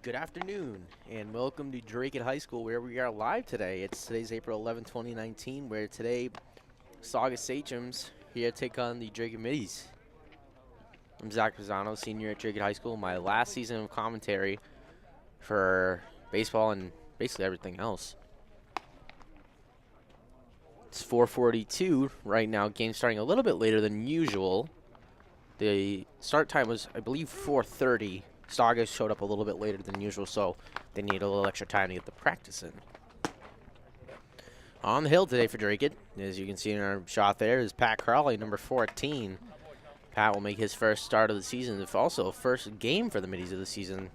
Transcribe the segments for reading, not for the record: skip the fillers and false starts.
Good afternoon, and welcome to Drake High School, where we are live today. Today's April 11, 2019, where today Saugus Sachems here take on the Drake Middies. I'm Zach Pisano, senior at Drake High School. My last season of commentary for baseball and basically everything else. It's 4:42 right now. Game starting a little bit later than usual. The start time was, I believe, 4:30. Saugus showed up a little bit later than usual, so they need a little extra time to get the practice in. On the hill today for Drake, as you can see in our shot there, is Pat Crowley, number 14. Pat will make his first start of the season. It's also first game for the Middies of the season.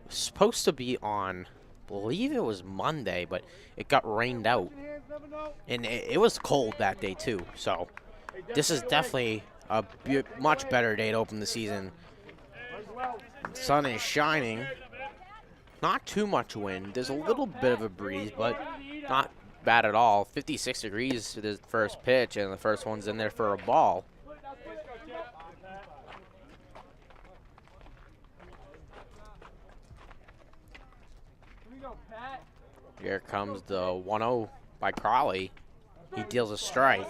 It was supposed to be on, I believe it was Monday, but it got rained out. And it was cold that day, too. So this is definitely a much better day to open the season. Sun is shining. Not too much wind. There's a little bit of a breeze, but not bad at all. 56 degrees to the first pitch, and the first one's in there for a ball. Here comes the 1-0 by Crowley. He deals a strike.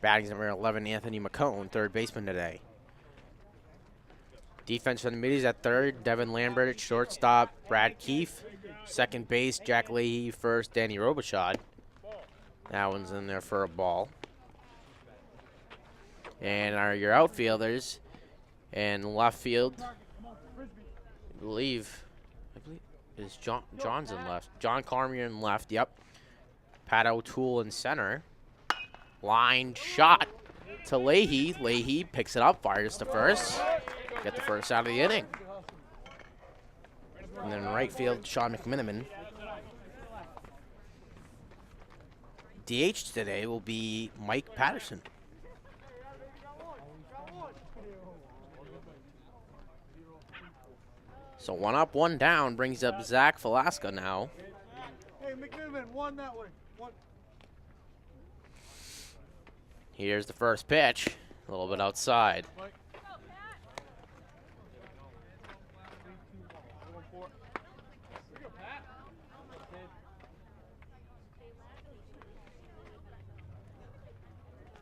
Batting number 11, Anthony McCone, third baseman today. Defense for the Middies at third, Devin Lambert at shortstop, Brad Keefe. Second base, Jack Leahy. First, Danny Robichaud. That one's in there for a ball. And your outfielders in left field, I believe is John's in left. John Cormier in left, yep. Pat O'Toole in center. Line shot to Leahy. Leahy picks it up, fires to first. Get the first out of the inning. And then right field, Sean McMiniman. DH today will be Mike Patterson. So 1 up, 1 down brings up Zach Velasco now. Hey, McMiniman, one that way. One. Here's the first pitch, a little bit outside.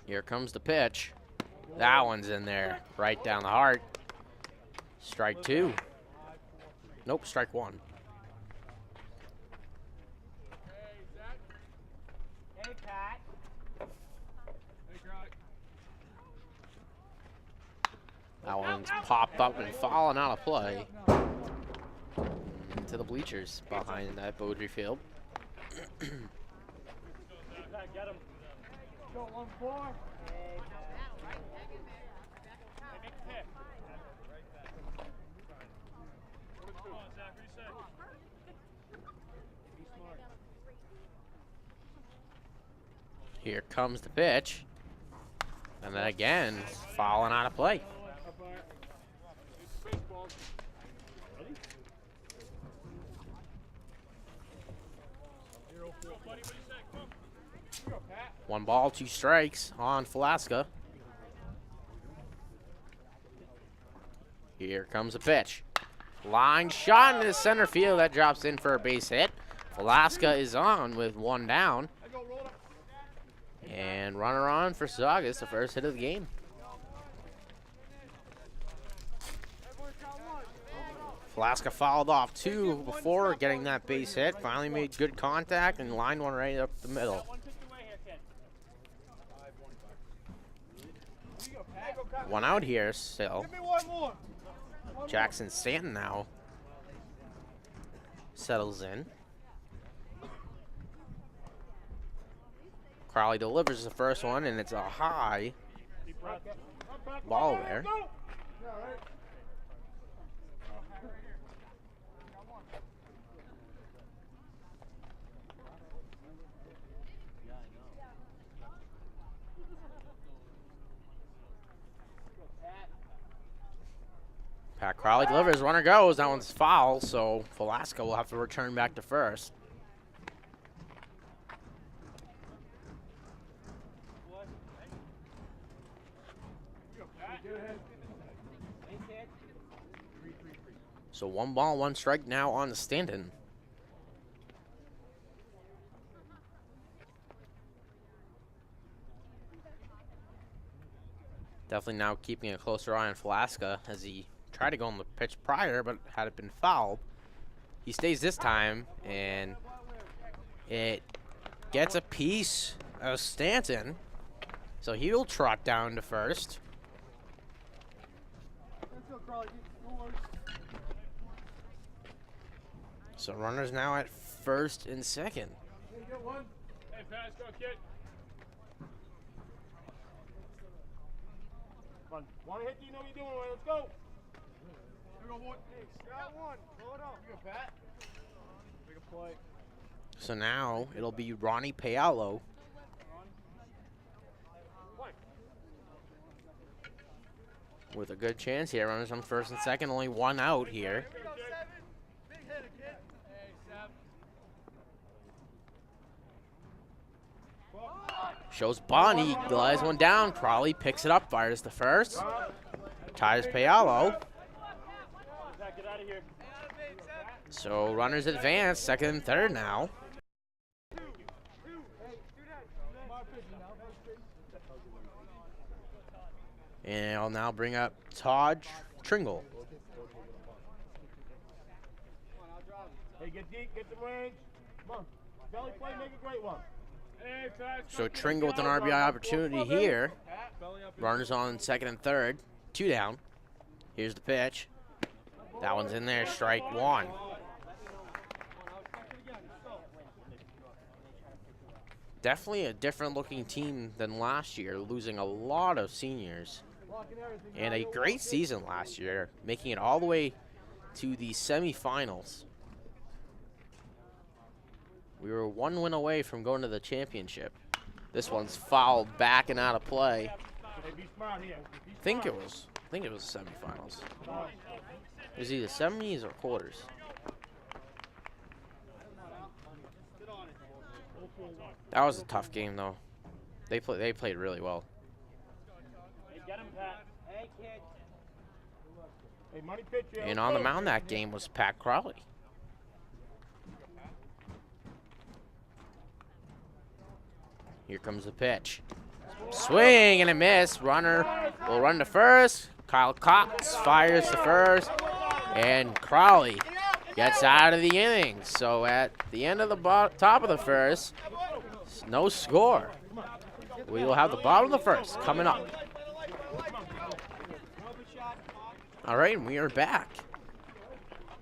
Here comes the pitch. That one's in there, right down the heart. Strike two. Nope, strike one. Hey, Pat. That one's popped up and fallen out of play. Into the bleachers behind that Beaudry field. Get him. Go 1-4. Here comes the pitch. And then again, falling out of play. One ball, 2 strikes on Velasco. Here comes a pitch. Line shot into center field. That drops in for a base hit. Velasco is on with 1 down. And runner on for Saugus, the first hit of the game. Velasco fouled off 2 before getting that base hit. Finally made good contact and lined one right up the middle. 1 out here still. Jackson Stanton now settles in. Crowley delivers the first one, and it's a high ball there. Pat Crowley delivers, runner goes. That one's foul, so Velasco will have to return back to first. So 1 ball, 1 strike now on the stand-in. Definitely now keeping a closer eye on Falaska as he tried to go on the pitch prior, but had it been fouled. He stays this time, and it gets a piece of Stanton. So he'll trot down to first. So runners now at first and second. Hey, pass, go, kid. Come on. One hit, you know what you're doing, right? Let's go. Here we go, boy. Hey, got one. Pull it up. You go, Pat. Make a play. So now it'll be Ronnie Paolo. With a good chance here. Runners on first and second. Only 1 out here. Shows Bonnie, glides one down. Crawley picks it up, fires the first. Ties Paolo. So runners advance, second and third now. And I'll now bring up Todd Tringle. Hey, get deep, get the range. Come on. Belly play, make a great one. So Tringle with an RBI opportunity here. Runners on second and third. 2 down. Here's the pitch. That one's in there, strike 1. Definitely a different looking team than last year, losing a lot of seniors. And a great season last year, making it all the way to the semifinals. We were 1 win away from going to the championship. This one's fouled back and out of play. I think it was semifinals. It was either semis or quarters. That was a tough game though. They played really well. And on the mound that game was Pat Crawley. Here comes the pitch. Swing and a miss. Runner will run to first. Kyle Cox fires to first. And Crawley gets out of the inning. So at the end of the top of the first, no score. We will have the bottom of the first coming up. All right, we are back.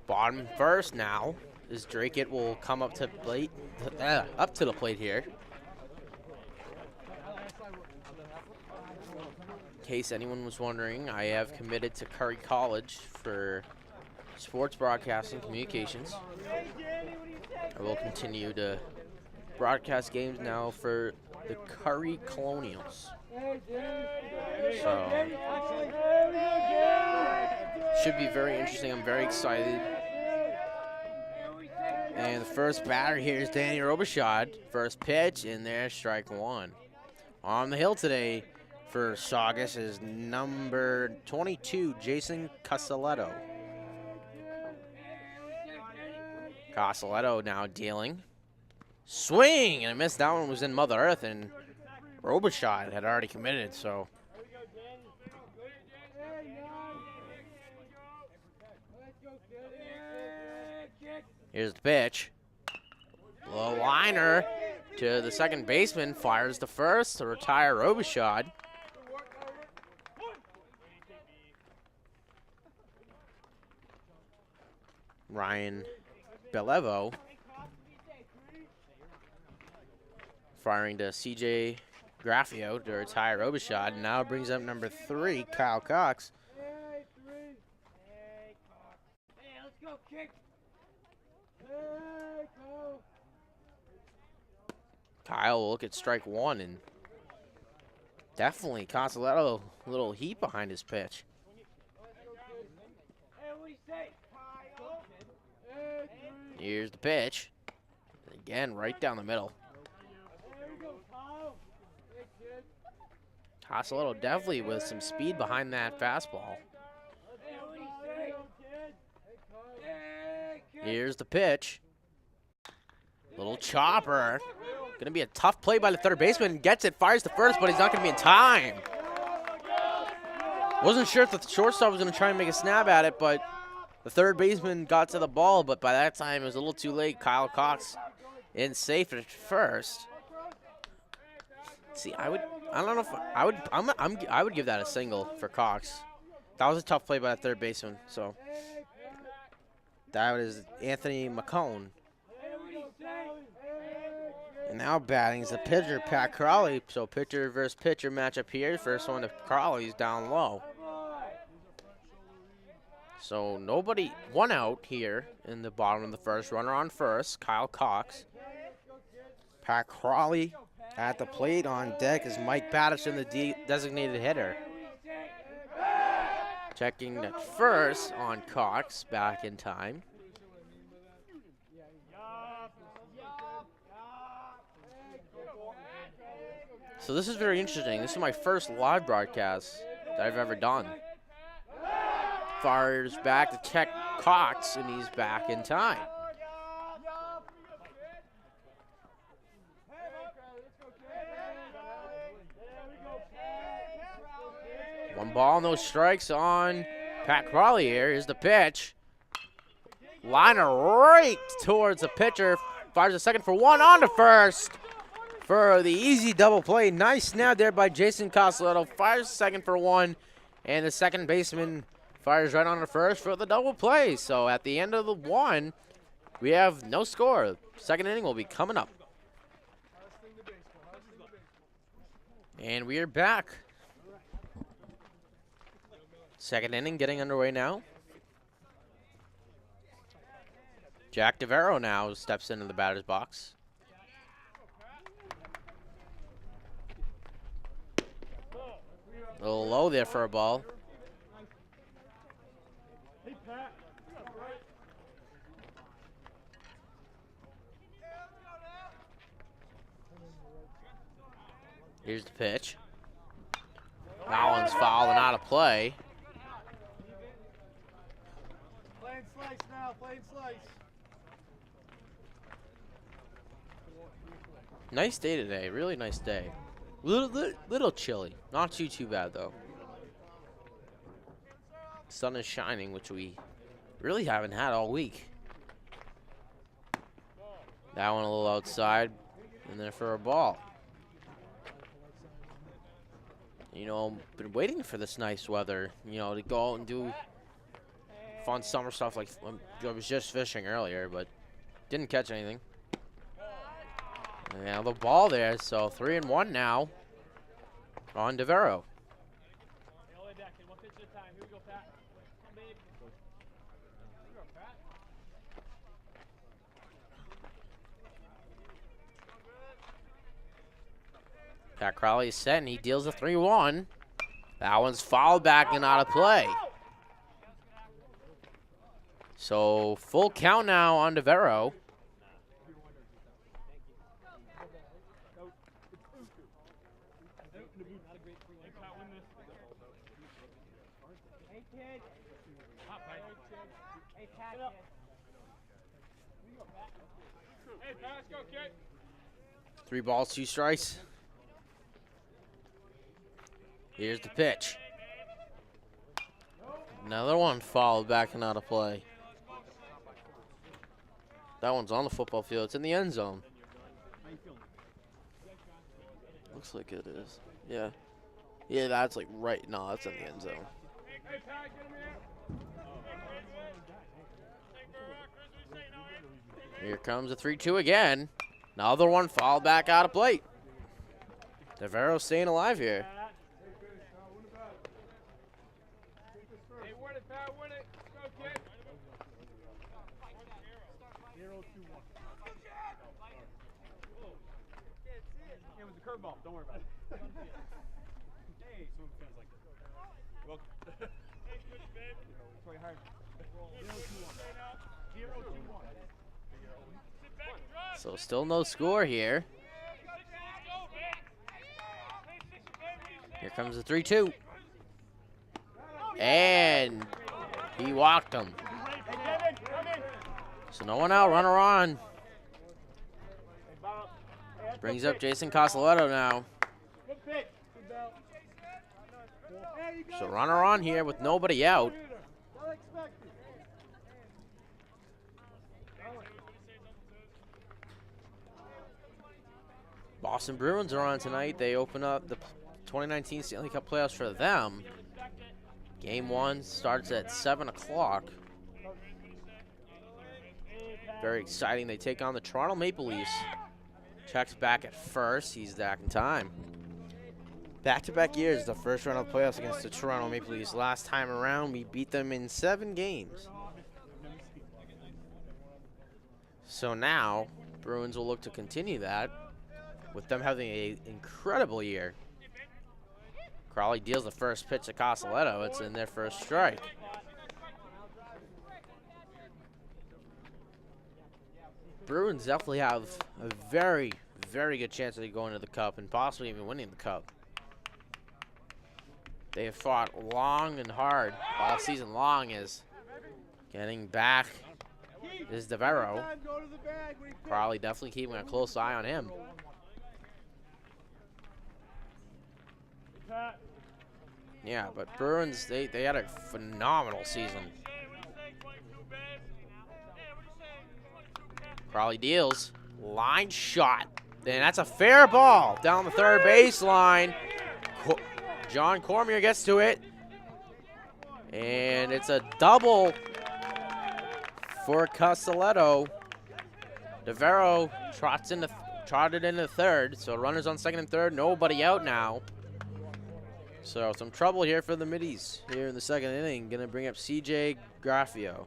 Bottom first now as Drake will come up to the plate here. In case anyone was wondering, I have committed to Curry College for sports broadcasting communications. I will continue to broadcast games now for the Curry Colonials. So, should be very interesting. I'm very excited. And the first batter here is Danny Robichaud. First pitch in there, strike 1. On the hill today for Saugus is number 22, Jason Casaletto. Casaletto now dealing. Swing and a miss. That one was in Mother Earth, and Robichaud had already committed, so. Here's the pitch. Low liner to the second baseman. Fires the first to retire Robichaud. Ryan Belevo firing to CJ Graffio to retire Robichaud. Now brings up number 3, Kyle Cox. Kyle will look at strike 1, and definitely Casaletto a little heat behind his pitch. Here's the pitch. Again, right down the middle. Casaletto definitely with some speed behind that fastball. Here's the pitch. Little chopper. Going to be a tough play by the third baseman. Gets it, fires to first, but he's not going to be in time. Wasn't sure if the shortstop was going to try and make a snap at it, but the third baseman got to the ball, but by that time it was a little too late. Kyle Cox in safe at first. See, I don't know if I would give that a single for Cox. That was a tough play by the third baseman. So that was Anthony McCone. And now batting is the pitcher, Pat Crawley. So pitcher versus pitcher matchup here. First one to Crawley's down low. So nobody, one out here in the bottom of the first. Runner on first, Kyle Cox. Pat Crawley at the plate. On deck is Mike Patterson, the designated hitter. Checking at first on Cox, back in time. So this is very interesting. This is my first live broadcast that I've ever done. Fires back to check Cox, and he's back in time. One ball, no strikes on Pat Crawley here. Here's the pitch. Liner right towards the pitcher. Fires a second for one, on to first for the easy double play. Nice snap there by Jason Costello. Fires second for one, and the second baseman fires right on to first for the double play. So at the end of the one, we have no score. Second inning will be coming up. And we are back. Second inning getting underway now. Jack DeVero now steps into the batter's box. A little low there for a ball. Here's the pitch. That one's fouled and out of play. Plain slice now, plain slice. Nice day today, really nice day. Little chilly, not too bad though. Sun is shining, which we really haven't had all week. That one a little outside, and there for a ball. You know, been waiting for this nice weather, you know, to go out and do fun summer stuff. Like I was just fishing earlier, but didn't catch anything. And now the ball there, so 3-1 now on DeVero. Pat Crawley is set, and he deals a 3-1. That one's fouled back and out of play. So full count now on DeVero. Three balls, two strikes. Here's the pitch. Another one fouled back and out of play. That one's on the football field. It's in the end zone. Looks like it is. Yeah. Yeah, that's like right. No, that's in the end zone. Here comes a 3-2 again. Another one fouled back out of plate. DeVero staying alive here. It was a curveball. Don't worry about it. Hey, some fans like this. You're welcome. Hey, good, babe. Try hard. 0-2-1. So still no score here. Here comes the 3-2. And he walked him. So no one out, runner on. Hey, Bob. Hey, that's Brings good up pitch. Jason Cosoletto now. Good pitch. Good ball. Hey, you got So it. runner on here with nobody out. Not expected. Boston Bruins are on tonight. They open up the 2019 Stanley Cup playoffs for them. Game 1 starts at 7 o'clock. Very exciting. They take on the Toronto Maple Leafs. Checks back at first. He's back in time. Back-to-back years, the first round of playoffs against the Toronto Maple Leafs. Last time around, we beat them in 7 games. So now, Bruins will look to continue that with them having an incredible year. Crawley deals the first pitch to Cosoletto. It's in their first strike. Bruins definitely have a very, very good chance of going to the Cup and possibly even winning the Cup. They have fought long and hard all season long. Is getting back is DeVero. Crawley definitely keeping a close eye on him. Yeah, but Bruins, they had a phenomenal season. Crawley deals. Line shot. And that's a fair ball down the third baseline. John Cormier gets to it. And it's a double for Cosoletto. DeVero trotted into third. So runners on second and third. Nobody out now. So some trouble here for the Middies here in the second inning. Gonna bring up CJ Graffio.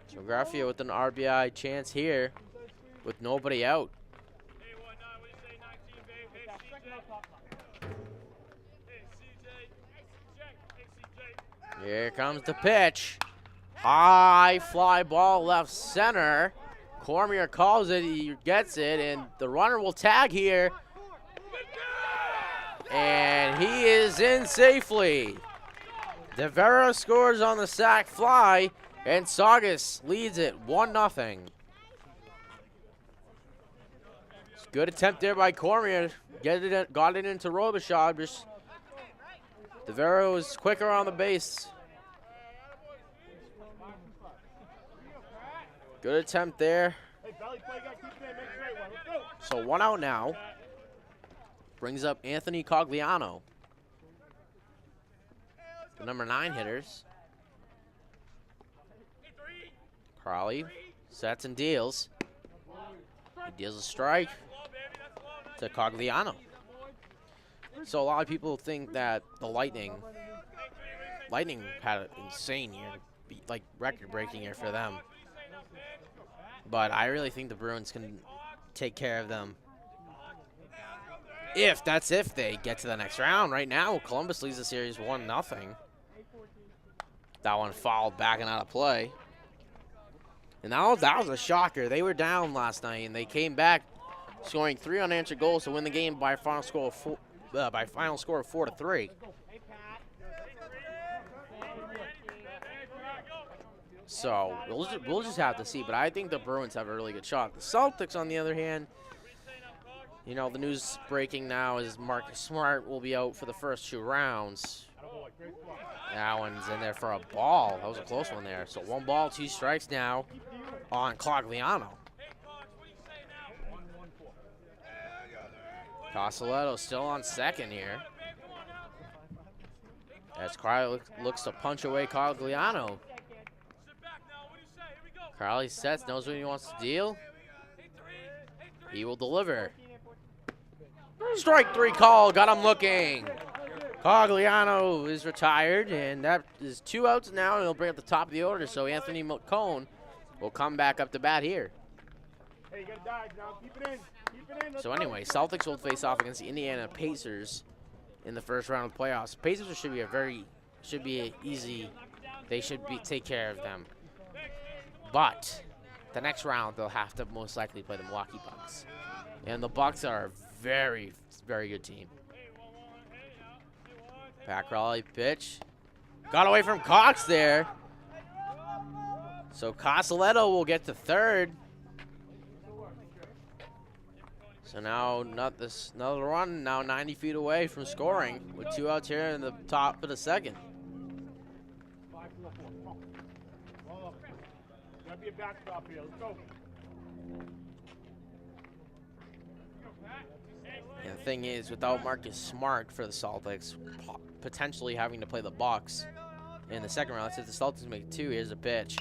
So Graffio with an RBI chance here with nobody out. Here comes the pitch. High fly ball left center. Cormier calls it, he gets it, and the runner will tag here. And he is in safely. DeVero scores on the sac fly, and Saugus leads it 1-0. Good attempt there by Cormier. Got it into Robichaud. Just DeVero is quicker on the base. Good attempt there. So 1 out now. Brings up Anthony Cogliano. The number 9 hitters. Crawley sets and deals. He deals a strike to Cogliano. So a lot of people think that the Lightning had an insane year, like record-breaking year for them. But I really think the Bruins can take care of them. If they get to the next round. Right now, Columbus leads the series 1-0. That one fouled back and out of play. And that was a shocker. They were down last night, and they came back, scoring 3 unanswered goals to win the game by a final score of 4-3. So we'll just have to see. But I think the Bruins have a really good shot. The Celtics, on the other hand, you know, the news breaking now is Marcus Smart will be out for the first 2 rounds. That one's in there for a ball. That was a close one there. So 1 ball, 2 strikes now on Cogliano. Cosoletto still on second here. As Crawley looks to punch away Cogliano. Crawley sets, knows what he wants to deal. He will deliver. Strike 3 call, got him looking. Cogliano is retired, and that is 2 outs now, and he'll bring up the top of the order. So Anthony McCone will come back up to bat here. Hey, you gotta dive now. Keep it in. Keep it in. So anyway, Celtics will face off against the Indiana Pacers in the first round of the playoffs. Pacers should be easy. They should take care of them. But the next round, they'll have to most likely play the Milwaukee Bucks. And the Bucks are a very, very good team. Back rally pitch. Got away from Cox there. So Casaletto will get to third. So now another run, now 90 feet away from scoring with 2 outs here in the top of the second. Gotta be a backstop here. Let's go. And the thing is, without Marcus Smart for the Celtics, potentially having to play the Bucks in the second round, since the Celtics make 2, here's a pitch.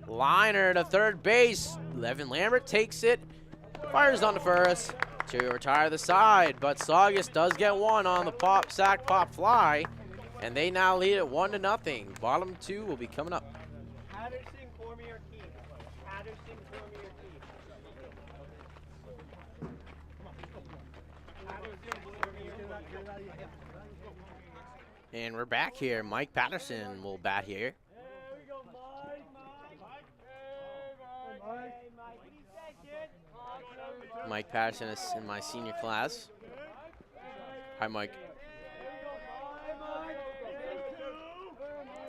Liner to third base. Levin Lambert takes it, fires on the first to retire the side, but Saugus does get one on the sack pop fly, and they now lead it 1-0. Bottom 2 will be coming up. Patterson, Cormier, Keith. Patterson, Cormier, Keith. And we're back here. Mike Patterson will bat here. There we go, Mike. Mike Patterson is in my senior class. Hi, Mike.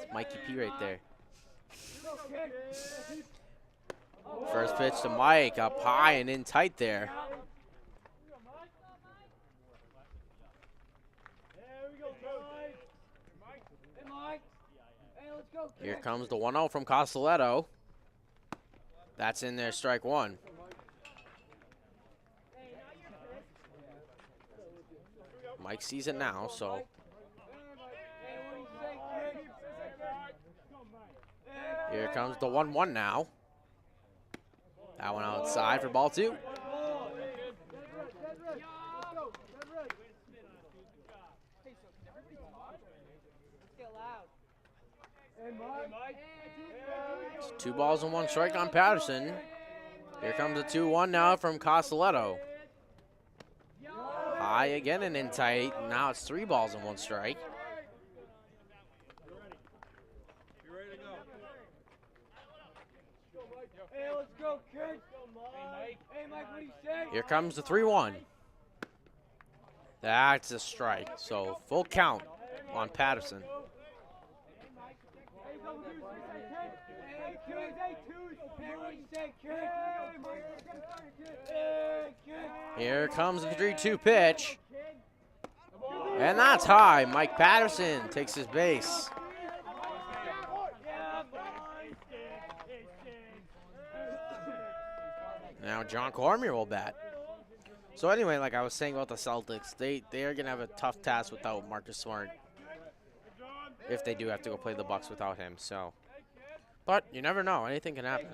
It's Mikey P right there. First pitch to Mike, up high and in tight there. Here comes the 1-0 from Casaletto. That's in there, strike 1. Mike sees it now, so. Here comes the 1-1 now. That one outside for ball 2. It's 2 balls and 1 strike on Patterson. Here comes the 2-1 now from Casaletto. High again and in tight. Now it's 3 balls and 1 strike. Hey, let's go, kids. Hey, Mike, what do you say? Here comes the 3-1. That's a strike. So full count on Patterson. Here comes the 3-2 pitch. And that's high. Mike Patterson takes his base. Now John Cormier will bat. So anyway, like I was saying about the Celtics, they are going to have a tough task without Marcus Smart. If they do have to go play the Bucks without him, so. But you never know. Anything can happen.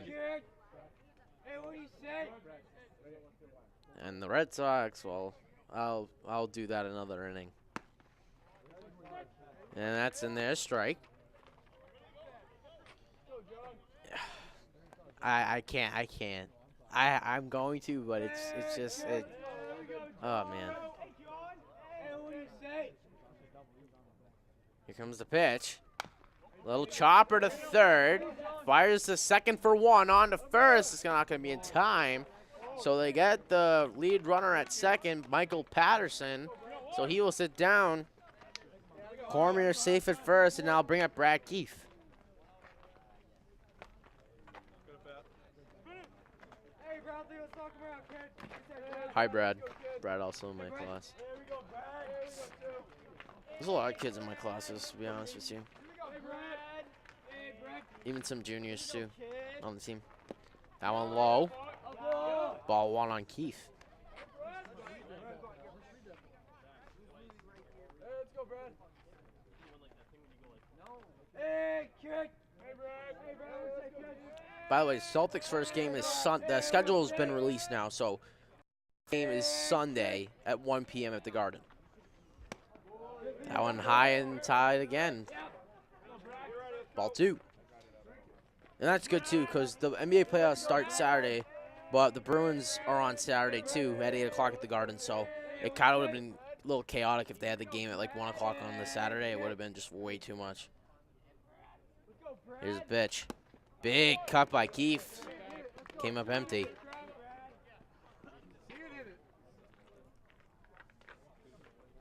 And the Red Sox, well, I'll do that another inning. And that's in there, strike. I can't. I'm going to, but it's just oh man. Here comes the pitch. Little chopper to third. Fires the second for 1 on to first. It's not going to be in time. So they get the lead runner at second, Michael Patterson. So he will sit down. Cormier safe at first, and now bring up Brad Keefe. Hi, Brad. Brad also in my class. There's a lot of kids in my classes, to be honest with you. Even some juniors, too, on the team. That one low. Ball 1 on Keefe. By the way, Celtics' first game is the schedule has been released now, so game is Sunday at 1 p.m. at the Garden. That one high and tied again. Ball 2. And that's good, too, because the NBA playoffs start Saturday, but the Bruins are on Saturday, too, at 8 o'clock at the Garden. So it kind of would have been a little chaotic if they had the game at, like, 1 o'clock on the Saturday. It would have been just way too much. Here's a pitch. Big cut by Keefe. Came up empty.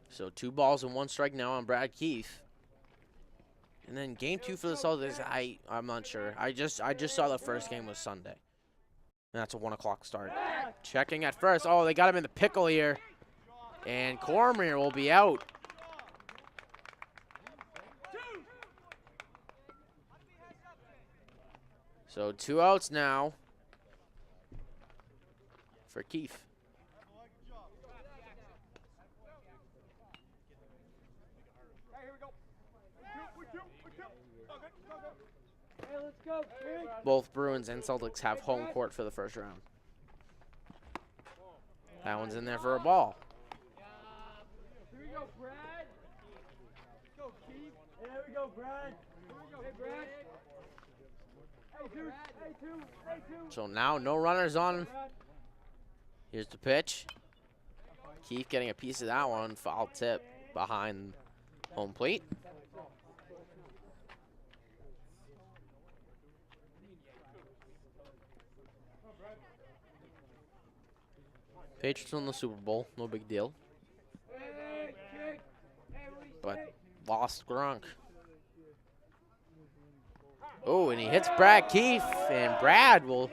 So 2 balls and 1 strike now on Brad Keefe. And then game 2 for the Celtics, I'm not sure. I just saw the first game was Sunday. And that's a 1 o'clock start. Checking at first. Oh, they got him in the pickle here. And Cormier will be out. So 2 outs now for Keefe. Both Bruins and Celtics have home court for the first round. That one's in there for a ball. Here we go, Brad. Go, Keith. There we go, Brad. Hey, Brad. Hey, two. So now no runners on. Here's the pitch. Keith getting a piece of that one. Foul tip behind home plate. Patriots won the Super Bowl, no big deal. But lost Gronk. Oh, and he hits Brad Keefe, and Brad will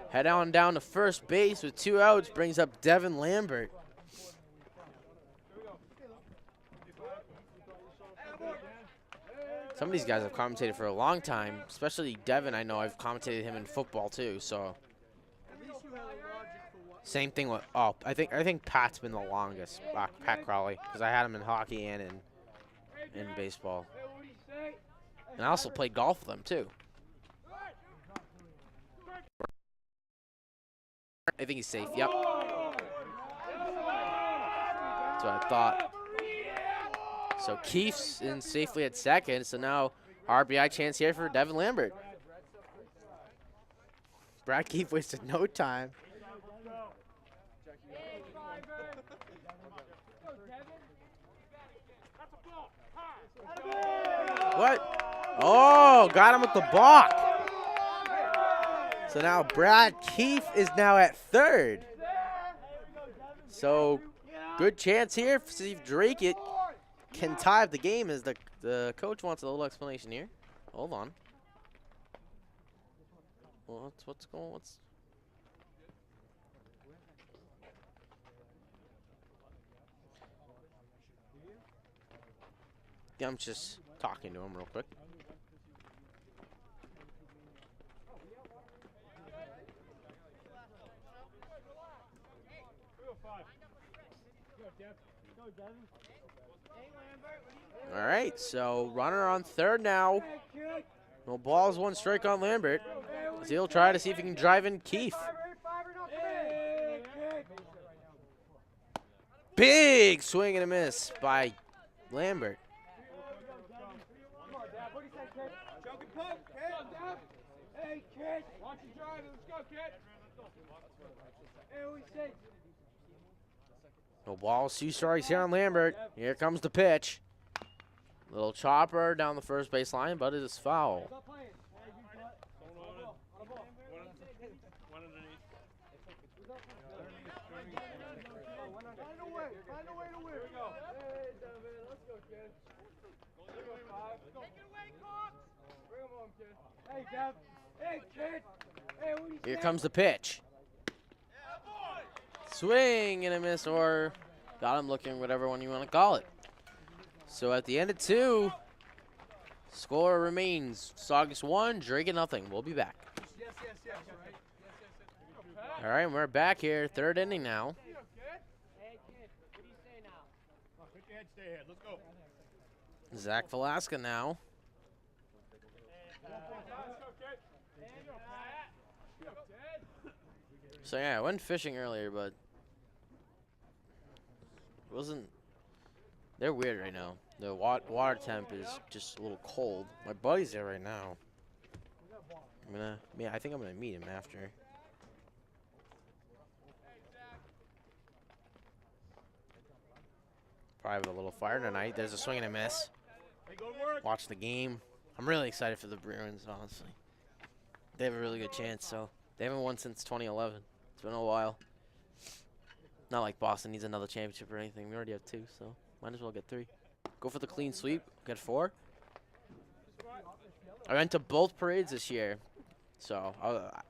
head on down to first base with 2 outs, brings up Devin Lambert. Some of these guys have commentated for a long time, especially Devin. I know I've commentated him in football too, so. Same thing with, oh, I think Pat's been the longest, Pat Crowley, because I had him in hockey and in baseball. And I also played golf with him too. I think he's safe, yep. That's what I thought. So Keefe's in safely at second, so now RBI chance here for Devin Lambert. Brad Keefe wasted no time. What? Oh, got him with the balk. So now Brad Keefe is now at third. So good chance here to see if Drake can tie up the game, as the coach wants a little explanation here. Hold on. What's going on? Yeah, I'm just talking to him real quick. All right, so runner on third now. No balls, 1 strike on Lambert. So he'll try to see if he can drive in Keefe. Big swing and a miss by Lambert. Hey, kid. Watch you drive. Let's go, kid. No balls, 2 strikes here on Lambert. Here comes the pitch. Little chopper down the first base line, but it is foul. Here comes the pitch. Swing and a miss, or got him looking, whatever one you want to call it. So at the end of 2, score remains Saugus 1, Drake 0. We'll be back. All right, we're back here, 3rd inning now. Zach Velasca now. So yeah, I went fishing earlier, but it wasn't. They're weird right now. The water temp is just a little cold. My buddy's there right now. I think I'm gonna meet him after. Probably have a little fire tonight. There's a swing and a miss. Watch the game. I'm really excited for the Bruins, honestly. They have a really good chance, so they haven't won since 2011. It's been a while. Not like Boston needs another championship or anything. We already have 2, so might as well get 3. Go for the clean sweep. Get 4. I went to both parades this year. So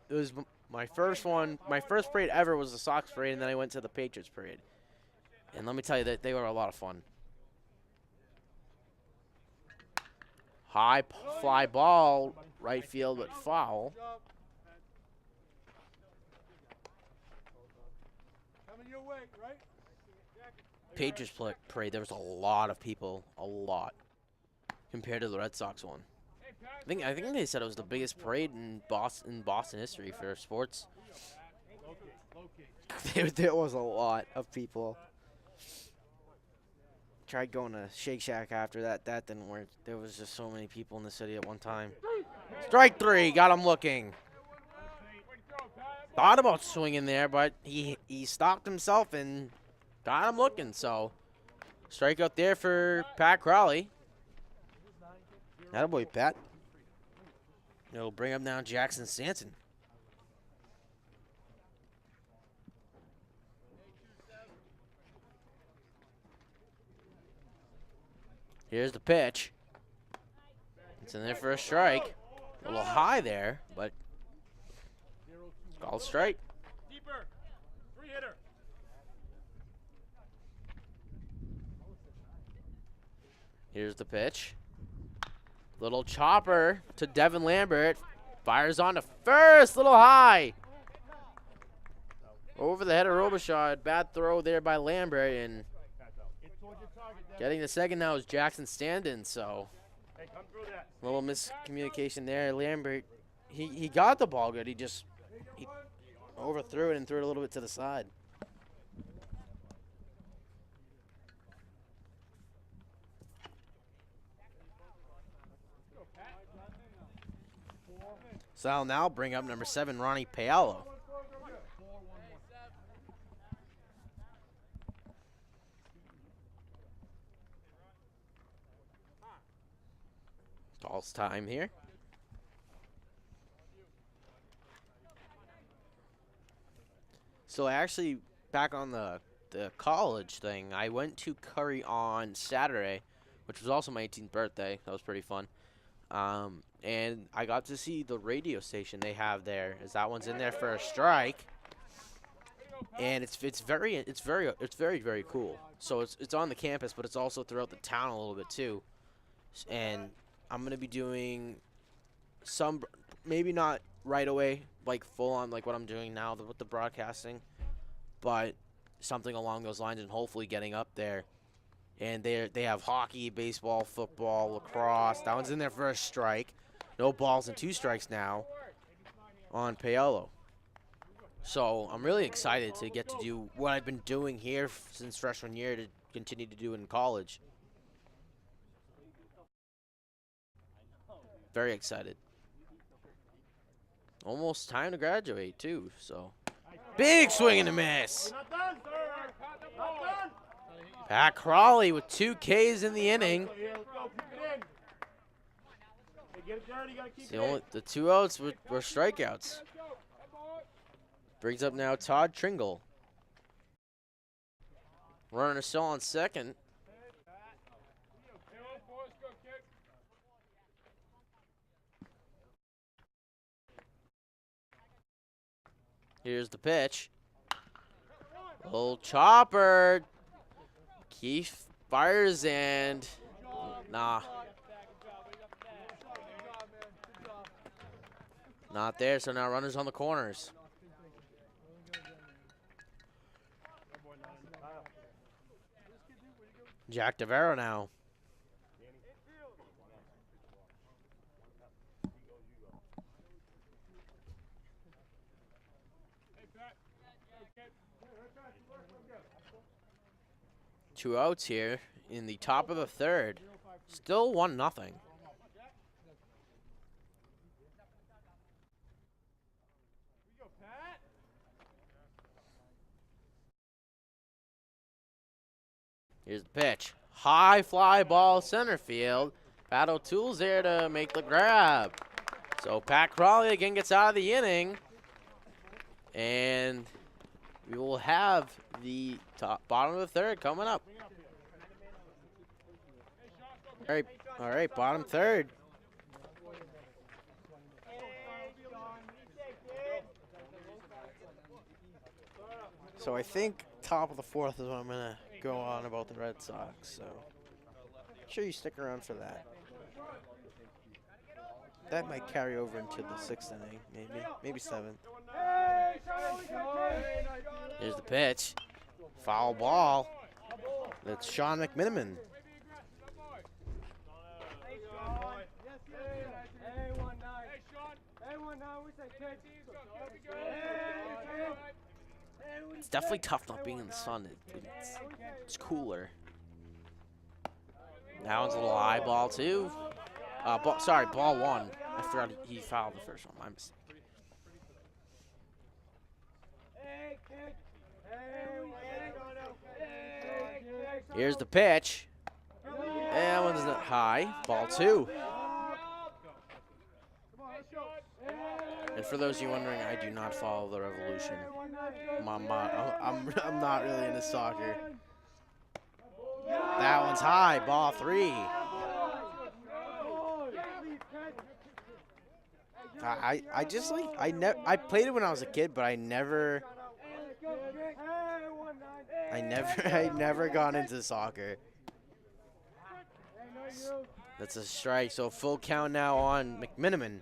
it was my first one. My first parade ever was the Sox parade, and then I went to the Patriots parade. And let me tell you that they were a lot of fun. High fly ball, right field, but foul. Patriots parade, there was a lot of people, a lot, compared to the Red Sox one. I think they said it was the biggest parade in Boston history for sports. There was a lot of people. Tried going to Shake Shack after that. That didn't work. There was just so many people in the city at one time. Strike three. Got him looking. Thought about swinging there, but he stopped himself and got him looking. So, strikeout there for Pat Crowley. Attaboy, Pat. It'll bring up now Jackson Stanton. Here's the pitch. It's in there for a strike. A little high there, but called strike. Deeper. 3-hitter. Here's the pitch. Little chopper to Devin Lambert. Fires on to first. Little high. Over the head of Robichaud. Bad throw there by Lambert. And getting the second now is Jackson Stanton. So a little miscommunication there. Lambert, he got the ball good. He overthrew it and threw it a little bit to the side. So I'll now bring up number 7, Ronnie Paolo. False time here. So actually, back on the college thing, I went to Curry on Saturday, which was also my 18th birthday. That was pretty fun. And I got to see the radio station they have there, as that one's in there for a strike. And it's very cool. So it's on the campus, but it's also throughout the town a little bit too. And I'm gonna be doing some, maybe not right away, like full on like what I'm doing now with the broadcasting, but something along those lines, and hopefully getting up there. And they have hockey, baseball, football, lacrosse. That one's in there for a strike. No balls and 2 strikes now on Paolo. So I'm really excited to get to do what I've been doing here since freshman year to continue to do in college. Very excited. Almost time to graduate too, so. Big swing and a miss. Pat Crawley with 2 Ks in the inning. The 2 outs were strikeouts. Brings up now Todd Tringle. Runner still on second. Here's the pitch. Little chopper. Keith fires and nah. Not there, so now runners on the corners. Jack DeVero now. Two outs here in the top of the third. Still 1-0. Here's the pitch. High fly ball center field. Pat O'Toole's there to make the grab. So Pat Crawley again gets out of the inning. And we will have the bottom of the third coming up. All right, bottom third. So I think top of the fourth is what I'm going to go on about the Red Sox. So make sure you stick around for that. That might carry over into the sixth inning, maybe seventh. Here's the pitch. Foul ball. That's Sean McMiniman. It's definitely tough not being in the sun. It's cooler. That one's a little high ball too. Ball one. I forgot he fouled the first one. My mistake. Here's the pitch. That one's not high. Ball two. And for those of you wondering, I do not follow the Revolution. I'm not really into soccer. That one's high. Ball three. I played it when I was a kid, but I never gone into soccer. That's a strike. So full count now on McMiniman.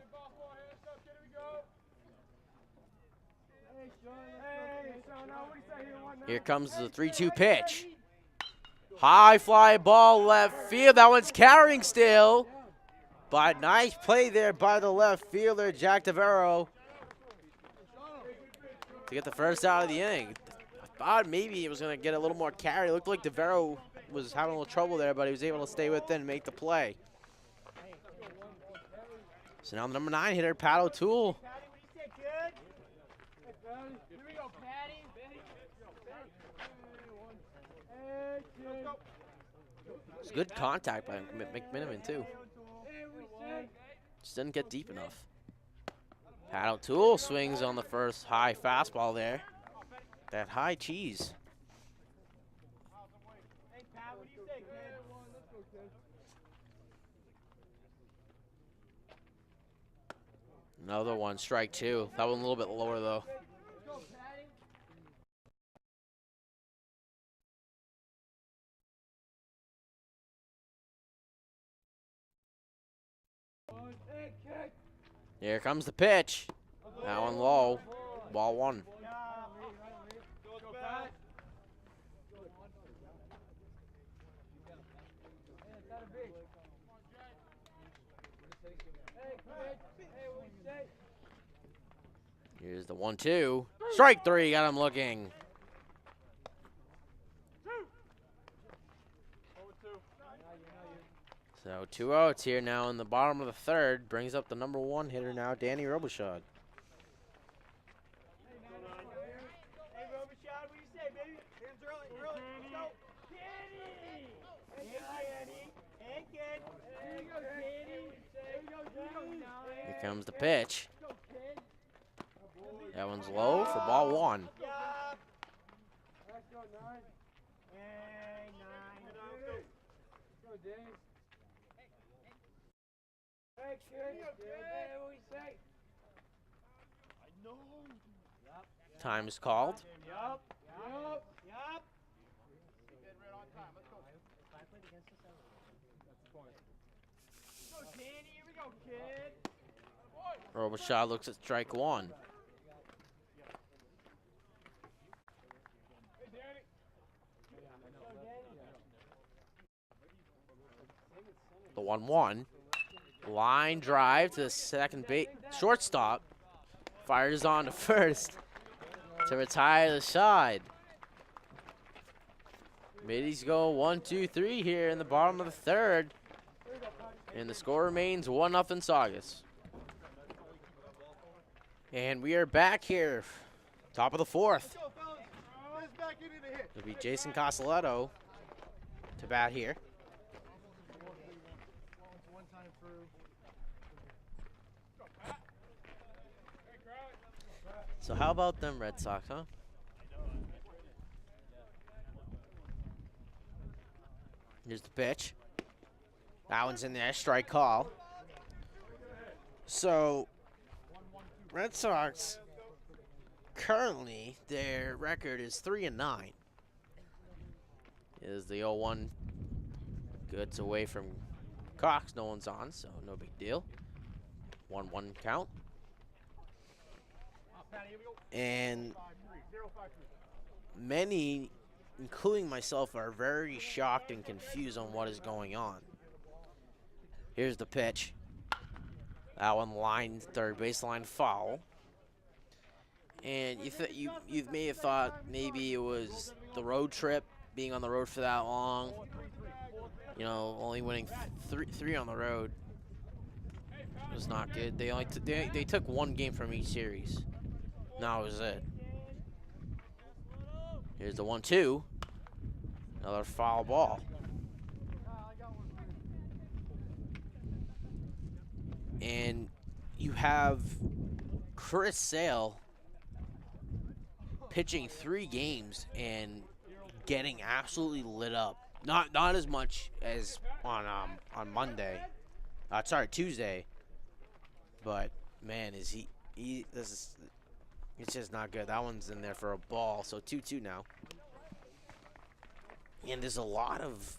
Here comes the 3-2 pitch. High fly ball left field. That one's carrying still. But nice play there by the left fielder, Jack DeVero, to get the first out of the inning. I thought maybe it was going to get a little more carry. It looked like DeVero was having a little trouble there, but he was able to stay within and make the play. So now the number 9 hitter, Pat O'Toole. It's good contact by McMiniman, too. Just didn't get deep enough. Pat O'Toole swings on the first high fastball there. That high cheese. Another one, strike two. That one a little bit lower, though. Here comes the pitch. That one low. Ball one. Here's the 1-2. Strike three. Got him looking. So 2 outs here now in the bottom of the third. Brings up the number 1 hitter now, Danny Robichaud. Hey, Robichaud, what do you say, baby? Hands early, let's go. Danny! Hey, kid. Here you go, Danny. Here comes the pitch. That one's low for ball one. Let's go, 9. Hey, 9. Let's go, Danny. Hey, kid. Hey, what do you say? I know. Time is called. Yup. Get right on time. Let's go. Let's go, Danny. Here we go, kid. Robichaud looks at strike one. Hey, Danny. The 1-1. Line drive to the second base. Shortstop. Fires on to first to retire the side. Middies go 1-2-3 here in the bottom of the third. And the score remains 1-0 Saugus. And we are back here. Top of the fourth. It'll be Jason Costelletto to bat here. So how about them Red Sox, huh? Here's the pitch. That one's in there, strike call. So, Red Sox currently their record is 3-9. Is the 0-1 goods away from Cox? No one's on, so no big deal. 1-1 count. And many, including myself, are very shocked and confused on what is going on. Here's the pitch. That one line, third baseline foul. And you may have thought maybe it was the road trip, being on the road for that long. You know, only winning three on the road was not good. They took one game from each series. And that was it. Here's the 1-2. Another foul ball. And you have Chris Sale pitching 3 games and getting absolutely lit up. Not as much as on Monday. Tuesday. But man, is he it's just not good. That one's in there for a ball. So 2-2 now. And there's a lot of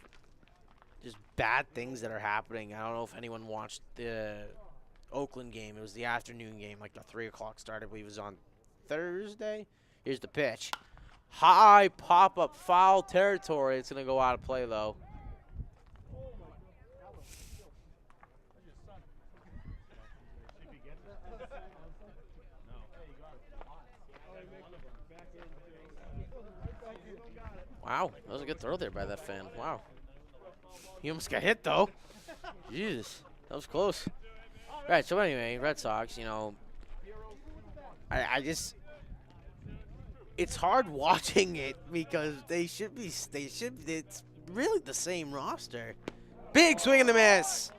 just bad things that are happening. I don't know if anyone watched the Oakland game. It was the afternoon game, like the 3 o'clock start. I believe it was on Thursday. Here's the pitch. High pop-up foul territory. It's going to go out of play, though. Wow, that was a good throw there by that fan. Wow. He almost got hit, though. Jesus, that was close. Right, so anyway, Red Sox, you know, I just, it's hard watching it because it's really the same roster. Big swing and a miss.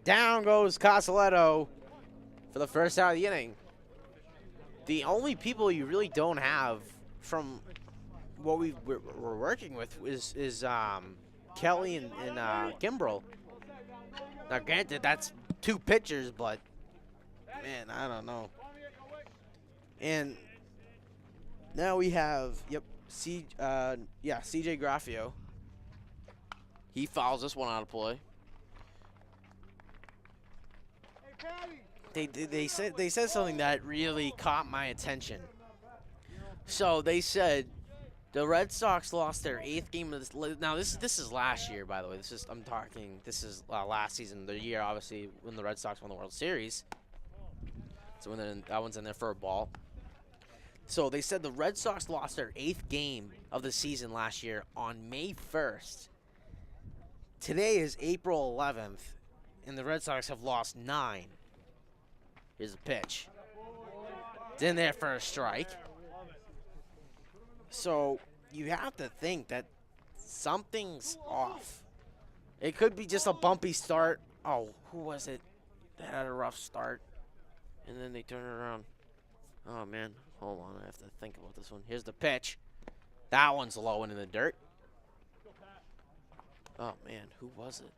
Down goes Casaletto for the first out of the inning. The only people you really don't have from what we're working with is Kelly and Kimbrel. Now, granted, that's 2 pitchers, but man, I don't know. And now we have CJ Graffio. He fouls this one out of play. They said something that really caught my attention. So they said the Red Sox lost their 8th game of this. Now this is last year, by the way. This is last season, the year obviously when the Red Sox won the World Series. So that one's in there for a ball. So they said the Red Sox lost their 8th game of the season last year on May 1st. Today is April 11th, and the Red Sox have lost 9. Here's the pitch. It's in there for a strike. So you have to think that something's off. It could be just a bumpy start. Oh, who was it that had a rough start? And then they turn it around. Oh, man. Hold on. I have to think about this one. Here's the pitch. That one's low and in the dirt. Oh, man. Who was it?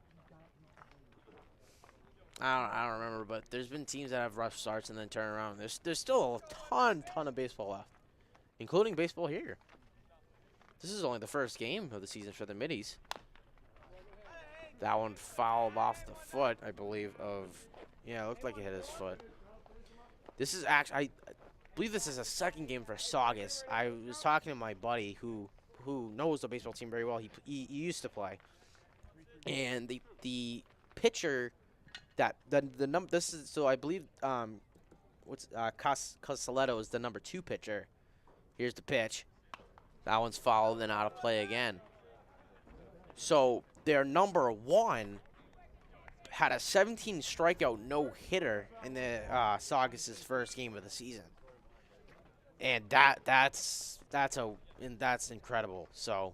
I don't remember, but there's been teams that have rough starts and then turn around. There's still a ton of baseball left, including baseball here. This is only the first game of the season for the Middies. That one fouled off the foot, I believe, it looked like it hit his foot. This is actually, I believe this is a second game for Saugus. I was talking to my buddy who knows the baseball team very well. He used to play. And the pitcher that the number, this is, so I believe Casaletto is the number 2 pitcher. Here's the pitch. That one's fouled and out of play again. So their number 1 had a 17 strikeout no-hitter in the Saugus' first game of the season, and that's incredible. So,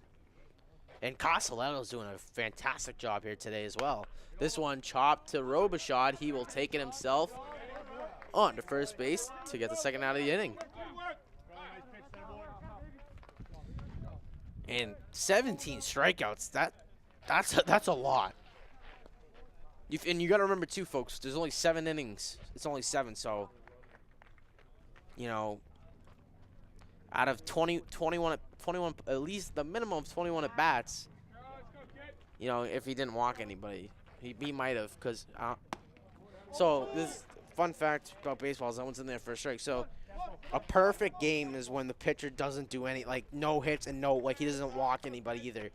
and Casaletto's doing a fantastic job here today as well. This one chopped to Robichaud. He will take it himself on to first base to get the second out of the inning. And 17 strikeouts, that's a lot. And you got to remember too, folks, there's only 7 innings. It's only 7, so you know, out of 21, at least the minimum of 21 at bats, you know, if he didn't walk anybody, he might have. So this fun fact about baseball is that one's in there for a strike. So a perfect game is when the pitcher doesn't do any, like, no hits and he doesn't walk anybody either.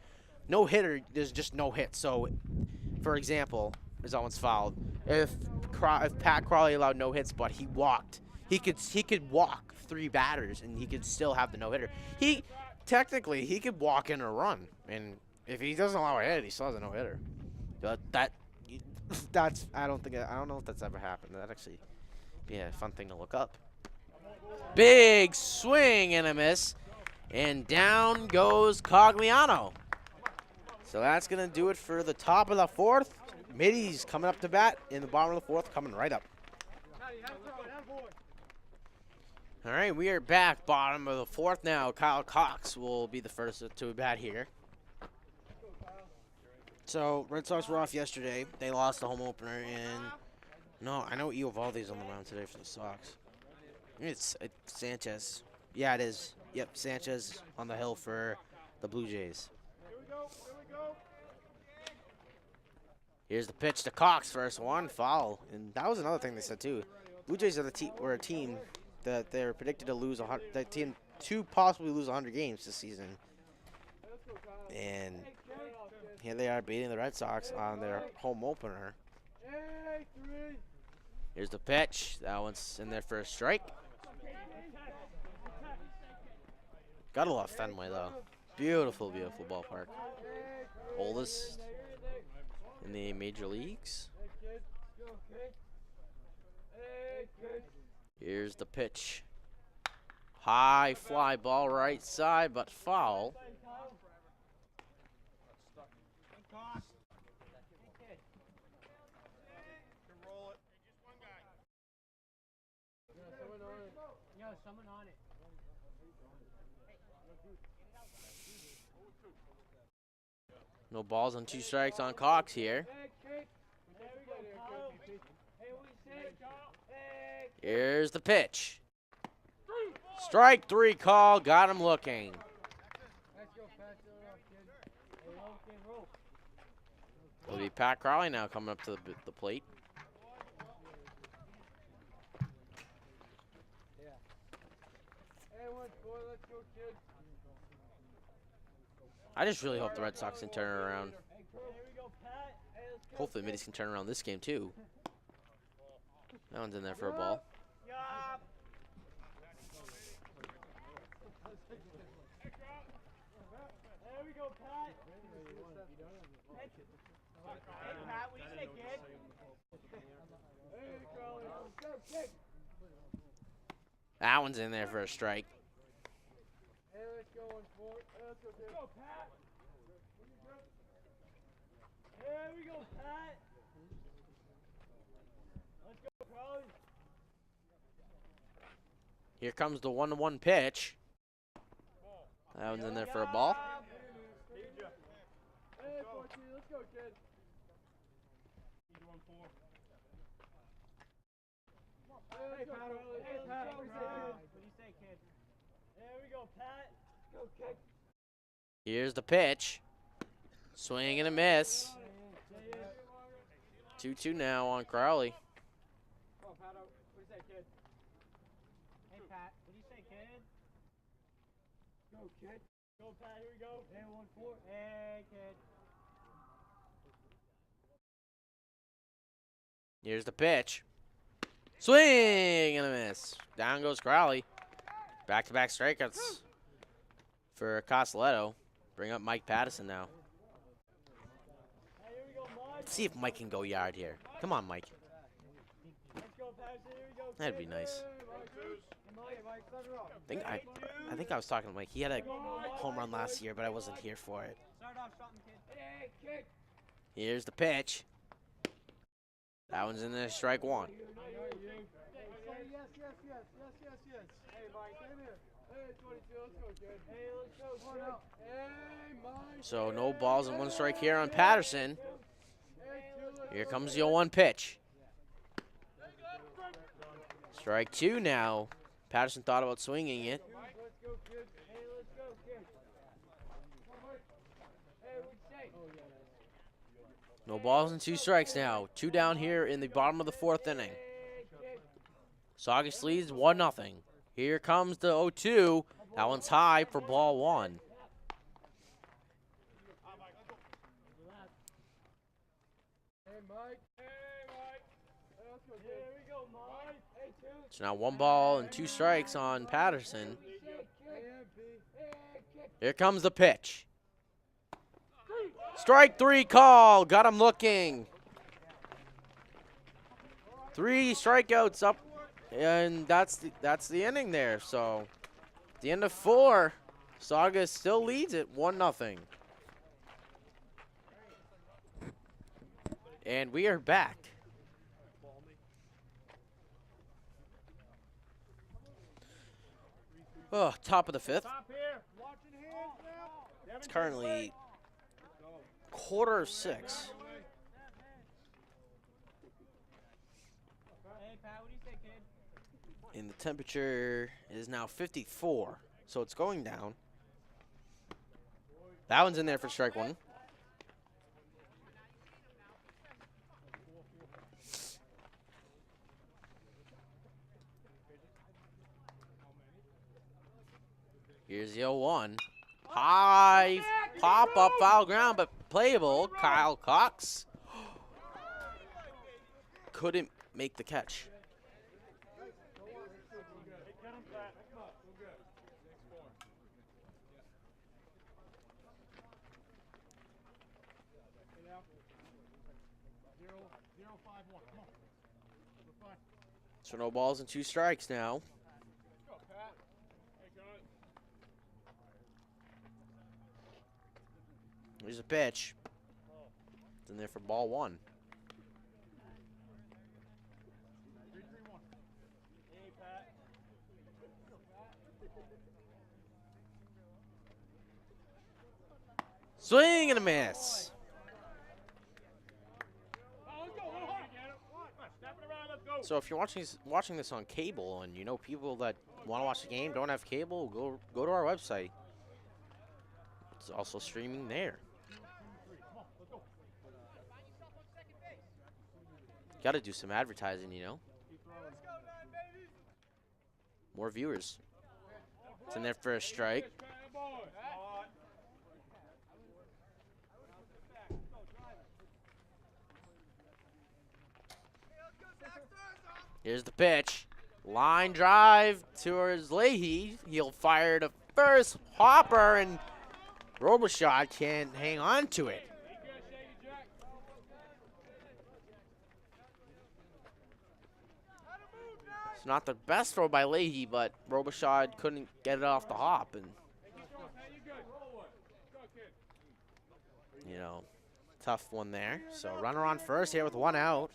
No hitter, there's just no hits. So, for example, is that one's fouled. If Pat Crawley allowed no hits, but he walked, he could walk 3 batters and he could still have the no hitter. Technically he could walk in a run, and if he doesn't allow a hit, he still has a no hitter. But that's I don't know if that's ever happened. That actually be a fun thing to look up. Big swing and a miss, and down goes Cogliano. So that's going to do it for the top of the 4th. Middies coming up to bat in the bottom of the 4th, coming right up. All right, we are back, bottom of the 4th now. Kyle Cox will be the first to bat here. So, Red Sox were off yesterday. They lost the home opener, and no, I know Eovaldi's on the mound today for the Sox. It's Sanchez. Yeah, it is. Yep, Sanchez on the hill for the Blue Jays. Here's the pitch to Cox, first one, foul. And that was another thing they said, too. Blue Jays were a team that they were predicted to lose to possibly lose 100 games this season. And here they are beating the Red Sox on their home opener. Here's the pitch. That one's in there for a strike. Gotta love Fenway, though. Beautiful, beautiful ballpark. Oldest in the major leagues. Here's the pitch. High fly ball right side, but foul. Someone on it. No balls and 2 strikes on Cox here. Here's the pitch. Strike 3 call. Got him looking. It'll be Pat Crawley now coming up to the plate. I just really hope the Red Sox can turn it around. Hopefully the Middies can turn around this game, too. That one's in there for a ball. There we go, Pat. Hey, Pat, what do you say, kid? That one's in there for a strike. Hey, let's go on four. Let's go, kid. Go, Pat. There we go, Pat. Let's go, Crowley. Here comes the 1-1 pitch. That one's in there for a ball. Hey, 14, let's go, kid. Hey, Pat. Hey, Pat. What do you say, kid? There we go, Pat. Go, kid. Here's the pitch. Swing and a miss. 2-2 now on Crowley. Come on, Pat. What do you say, kid? Hey, Pat. What do you say, kid? Go, kid. Go, Pat. Here we go. Hey, 1-4. Hey, kid. Here's the pitch. Swing and a miss. Down goes Crowley. Back-to-back strikeouts for Costelletto. Bring up Mike Pattison now. Hey, here we go, Mike. Let's see if Mike can go yard here. Come on, Mike. Let's go, Pattison. Here we go. That'd be nice. I think I was talking to Mike. He had a home run last year, but I wasn't here for it. Start off something, kid. Hey, kid. Here's the pitch. That one's in there, strike 1. Yes. Hey, Mike, come here. Hey, 22, let's go, kid. Hey, let's go, kid. Hey, Mike. So no balls and 1 strike here on Patterson. Here comes the 0-1 pitch. Strike 2 now. Patterson thought about swinging it. Let's go, kid. Hey, let's go, kid. Hey, what'd you say? No balls and 2 strikes now. 2 down here in the bottom of the 4th inning. Saugus leads 1-0. Here comes the 0-2. That one's high for ball 1. Hey, Mike. Hey, Mike. Hey, let's go, here we go, Mike. Hey, 2. So now 1 ball and 2 strikes on Patterson. Here comes the pitch. Strike 3 call. Got him looking. 3 strikeouts up, and that's the inning there. So at the end of 4, Saugus still leads it 1-0. And we are back. Oh, top of the 5th. It's currently 5:45. Hey, Pat, what do you say, kid? And the temperature is now 54, so it's going down. That one's in there for strike 1. Here's the 0-1. High pop-up, foul ground, but playable. Kyle Cox couldn't make the catch. So no balls and 2 strikes now. Here's a pitch. It's in there for ball 1. Swing and a miss. So if you're watching this on cable, and you know people that want to watch the game don't have cable, go to our website. It's also streaming there. Got to do some advertising, you know. More viewers. It's in there for a strike. Here's the pitch. Line drive towards Leahy. He'll fire to first. Hopper, and Robichaud can't hang on to it. It's not the best throw by Leahy, but Robichaud couldn't get it off the hop. And, you know, tough one there. So runner on first here with 1 out.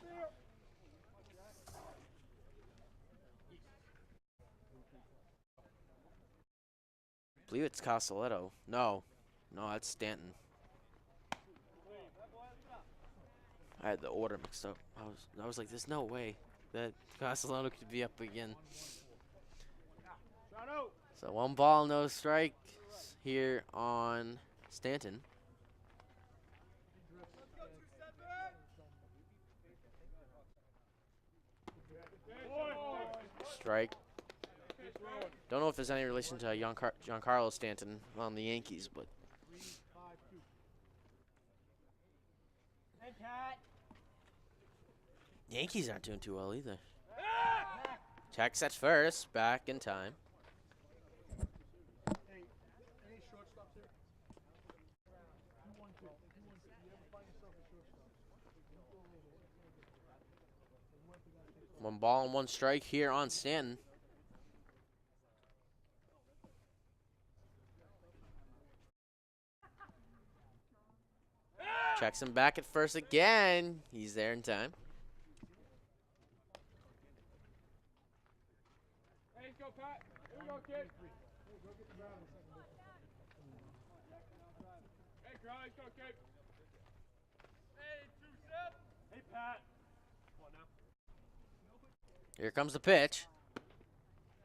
I believe it's Castelletto. No, that's Stanton. I had the order mixed up. I was like, there's no way that Castelletto could be up again. So 1 ball, no strikes here on Stanton. Strike. Don't know if there's any relation to Giancarlo Stanton on the Yankees, but. Yankees aren't doing too well either. Check sets first, back in time. One ball and 1 strike here on Stanton. Checks him back at first again. He's there in time. Hey, go, Pat. Here we go, kid. Hey, girl, let's go, kid. Hey, 2-7. Hey, Pat. Come on now. Here comes the pitch.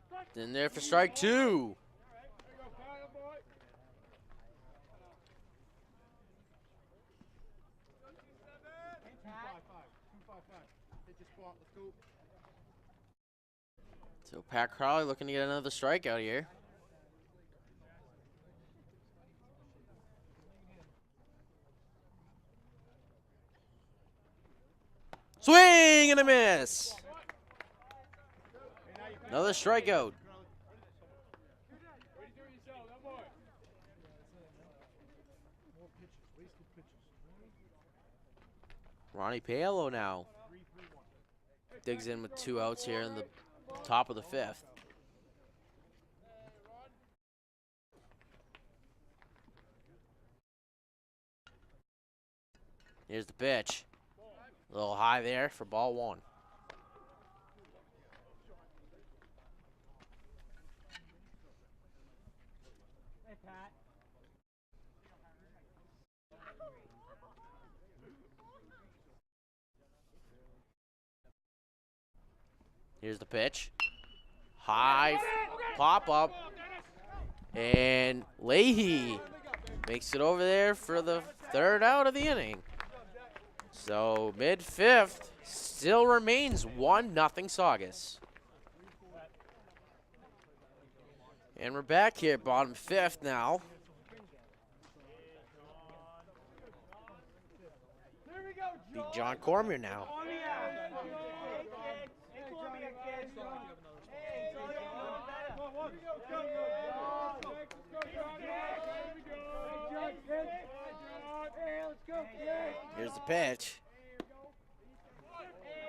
Strike In there for strike 2. So Pat Crowley looking to get another strikeout here. Swing and a miss. Another strikeout. Ronnie Paolo now digs in with 2 outs here in the top of the 5th. Here's the pitch. A little high there for ball 1. Hey, Pat. Here's the pitch. High pop up. And Leahy makes it over there for the 3rd out of the inning. So mid-5th still remains 1-0 Saugus. And we're back here, bottom 5th now. Beat John Cormier now. Here's the pitch.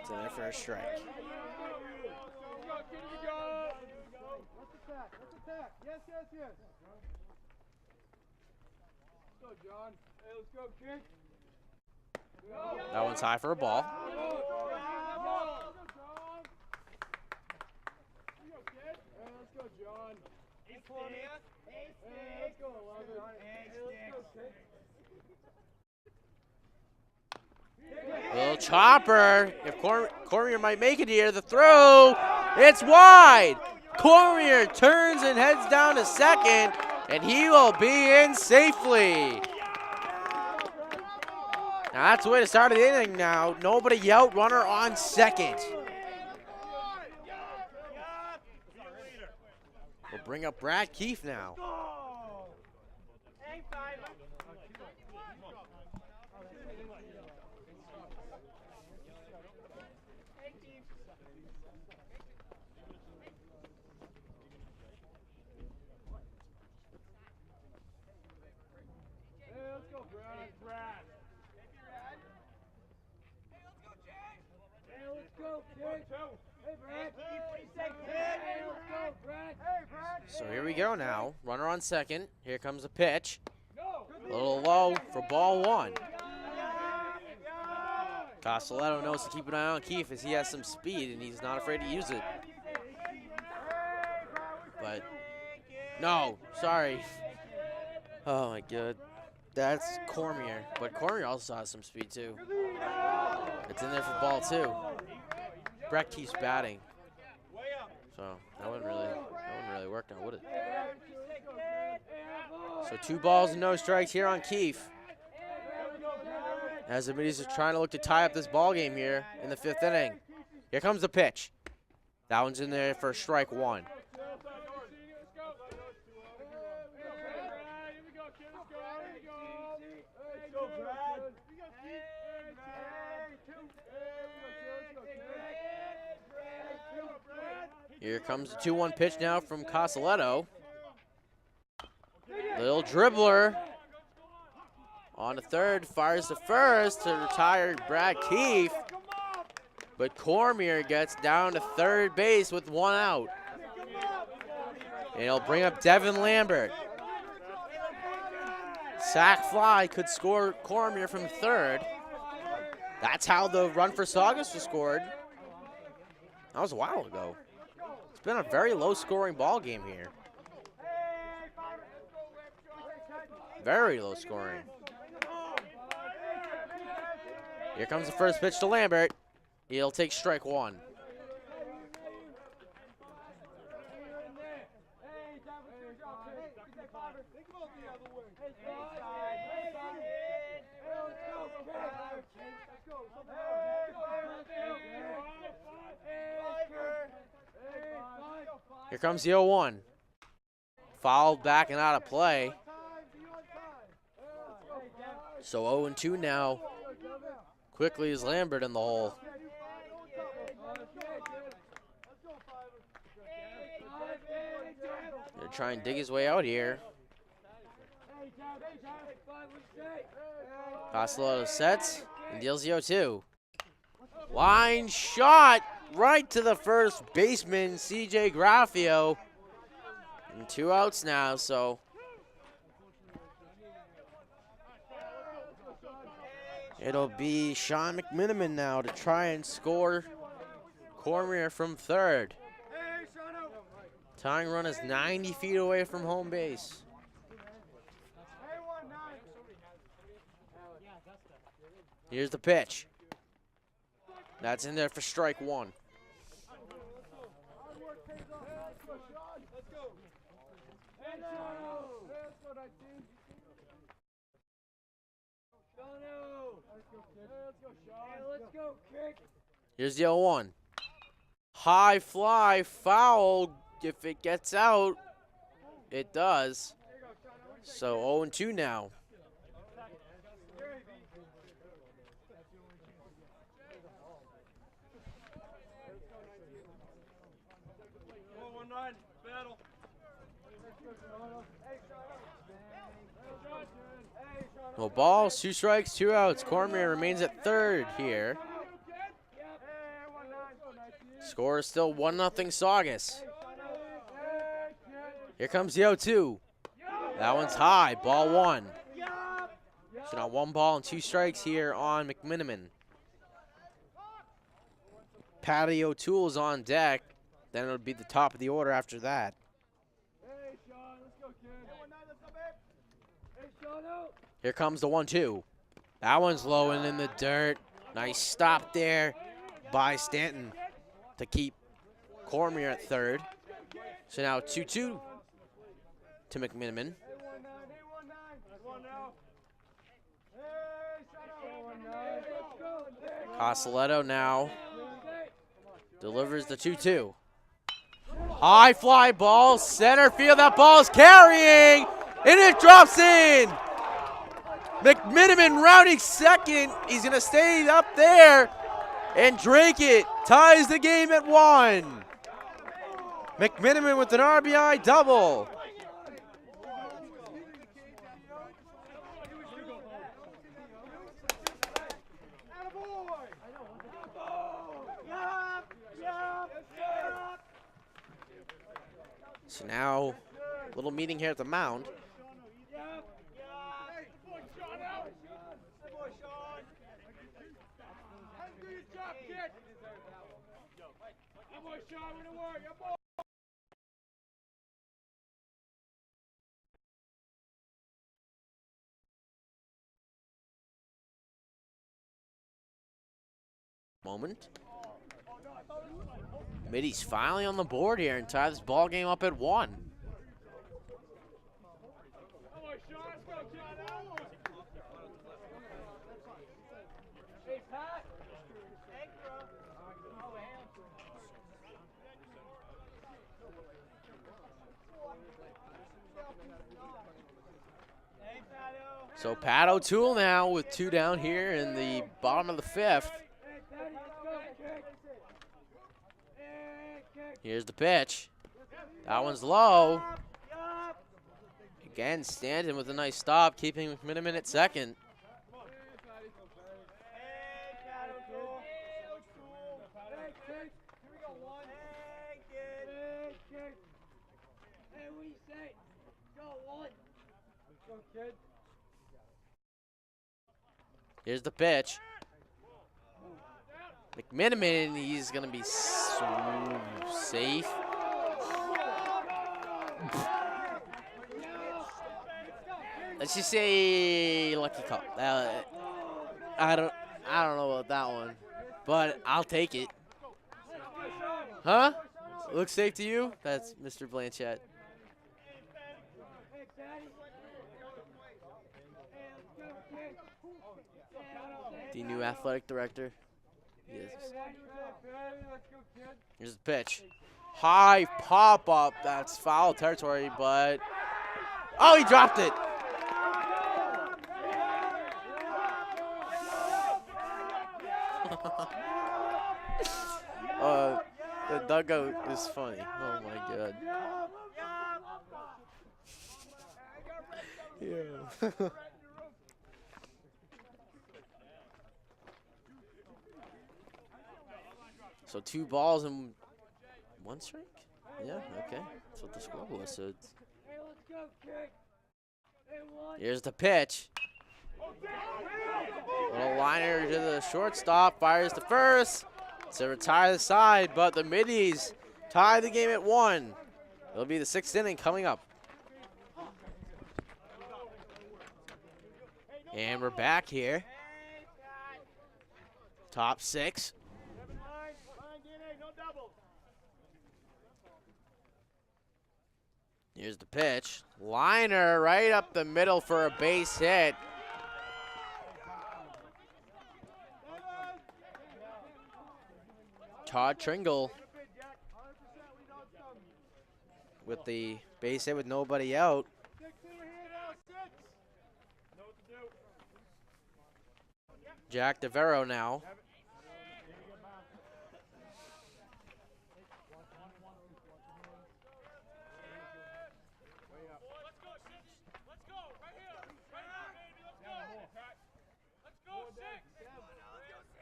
It's in there for a strike. Let's attack. Yes. Let's go, John. Hey, let's go, kid. That one's high for a ball. Let's go, John. Hey, let's go, 11. Little chopper. If Cormier might make it here, the throw, it's wide. Cormier turns and heads down to second, and he will be in safely. Now that's the way to start the inning now. Nobody out, runner on second. We'll bring up Brad Keefe now. So here we go now. Runner on second. Here comes the pitch. A little low for ball 1. Costello knows to keep an eye on Keefe as he has some speed and he's not afraid to use it. But, no, sorry. Oh my God. That's Cormier. But Cormier also has some speed too. It's in there for ball 2. Brett Keefe's batting. So that wouldn't really work now, would it? So 2 balls and no strikes here on Keefe. As the Middies are trying to look to tie up this ball game here in the 5th inning. Here comes the pitch. That one's in there for strike 1. Here comes the 2-1 pitch now from Costello. Little dribbler on the third, fires to first to retire Brad Keefe. But Cormier gets down to third base with 1 out. And he'll bring up Devin Lambert. Sack fly could score Cormier from third. That's how the run for Saugus was scored. That was a while ago. It's been a very low-scoring ball game here. Very low scoring. Here comes the first pitch to Lambert. He'll take strike 1. Here comes the 0-1. Fouled back and out of play. So 0-2 now. Quickly is Lambert in the hole. Gonna try and dig his way out here. Costello sets and deals the 0-2. Line shot right to the first baseman, CJ Graffio. And 2 outs now, so it'll be Sean McMiniman now to try and score Cormier from third. Tying run is 90 feet away from home base. Here's the pitch. That's in there for strike 1. Here's the 0-1. High fly, foul. If it gets out, it does. So 0-2 now. No balls, 2 strikes, 2 outs. Cormier remains at third here. Score is still 1-0 Saugus. Here comes the 0-2. That one's high, ball 1. So now 1 ball and 2 strikes here on McMiniman. Patty O'Toole is on deck. Then it'll be the top of the order after that. Here comes the 1-2. That one's low and in the dirt. Nice stop there by Stanton to keep Cormier at third. So now 2-2 to McMiniman. Costello now delivers the 2-2. High fly ball, center field. That ball is carrying, and it drops in. McMiniman rounding second. He's going to stay up there and drink it. Ties the game at 1. McMiniman with an RBI double. So now, a little meeting here at the mound. Moment. Middy's finally on the board here and tie this ball game up at 1. So Pat O'Toole now with 2 down here in the bottom of the 5th. Here's the pitch. That one's low. Again, Stanton with a nice stop, keeping McMiniman at second. Here's the pitch. McMiniman, he's going to be so safe. Let's just say lucky call. I don't know about that one, but I'll take it. Huh? Looks safe to you? That's Mr. Blanchett. The new athletic director. Yes. Let's go, kid. Here's the pitch. High pop up. That's foul territory, but oh, he dropped it. The dugout is funny. Oh my god. Yeah. So 2 balls and 1 strike? Yeah, okay. That's what the score was. So it's Hey, let's go, kid. Hey, one. here's the pitch. Little liner to the shortstop, fires to first. To retire the side, but the Middies tie the game at 1. It'll be the 6th inning coming up. And we're back here. Top 6. Here's the pitch. Liner right up the middle for a base hit. Todd Tringle with the base hit with nobody out. Jack DeVero now.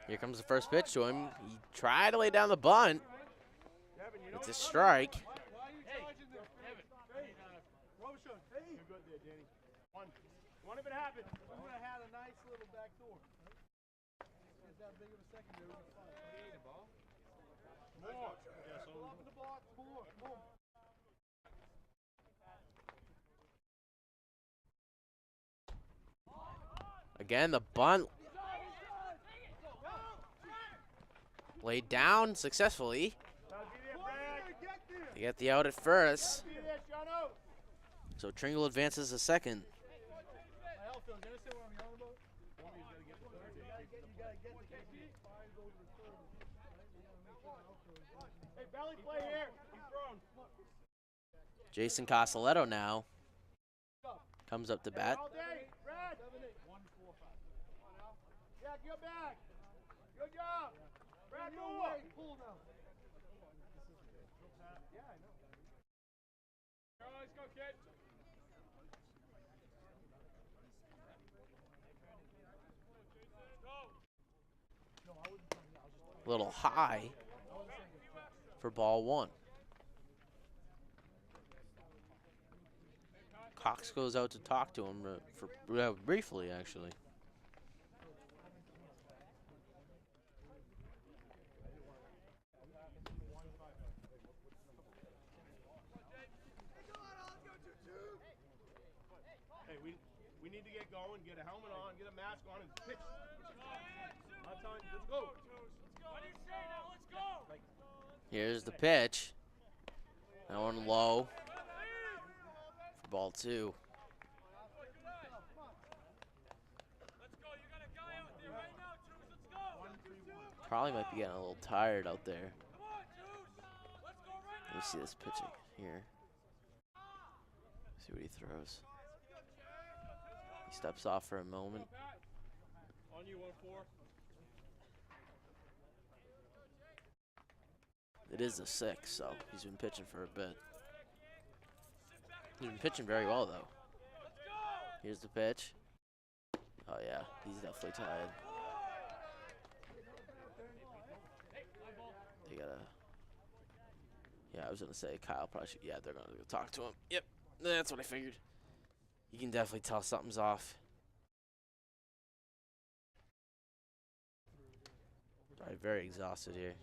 Here comes the first pitch to him. He tried to lay down the bunt. It's a strike. One if it happens. We would have had a nice little back door. Is that big of a secondary? More. Yeah, so open the box. More. More. Again, the bunt laid down successfully. They get the out at first. So Tringle advances to second. Jason Costelletto now comes up to bat. Jack, you're back. Good job. Brad, go up. Pull now. Yeah, I know. Let's go, kid. A little high for ball 1. Cox goes out to talk to him briefly, actually. Hey, we need to get going, get a helmet on, get a mask on, and pitch. I'm telling you, let's go. What do you say now? Let's go. Here's the pitch. That one low for ball 2. Probably might be getting a little tired out there. Let me see this pitching here. See what he throws. He steps off for a moment. On you, 1-4. It is the 6th, so he's been pitching for a bit. He's been pitching very well, though. Here's the pitch. Oh, yeah, he's definitely tired. They gotta... Yeah, I was gonna say Kyle probably should... Yeah, they're gonna go talk to him. Yep, that's what I figured. You can definitely tell something's off. Probably very exhausted here.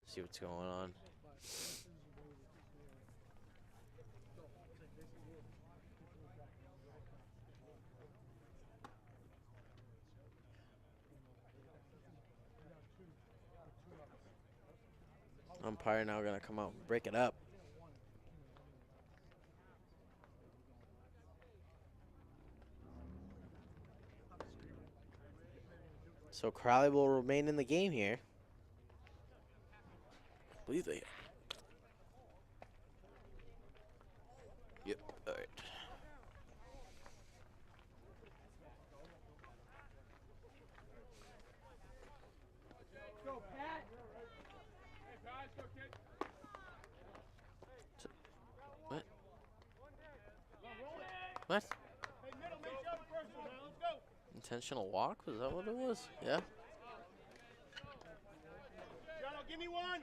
See what's going on. Umpire now gonna come out and break it up. So Crowley will remain in the game here. I believe they. Yep. All right. Go, Pat. What? What? Intentional walk? Was that what it was? Yeah. Give me one.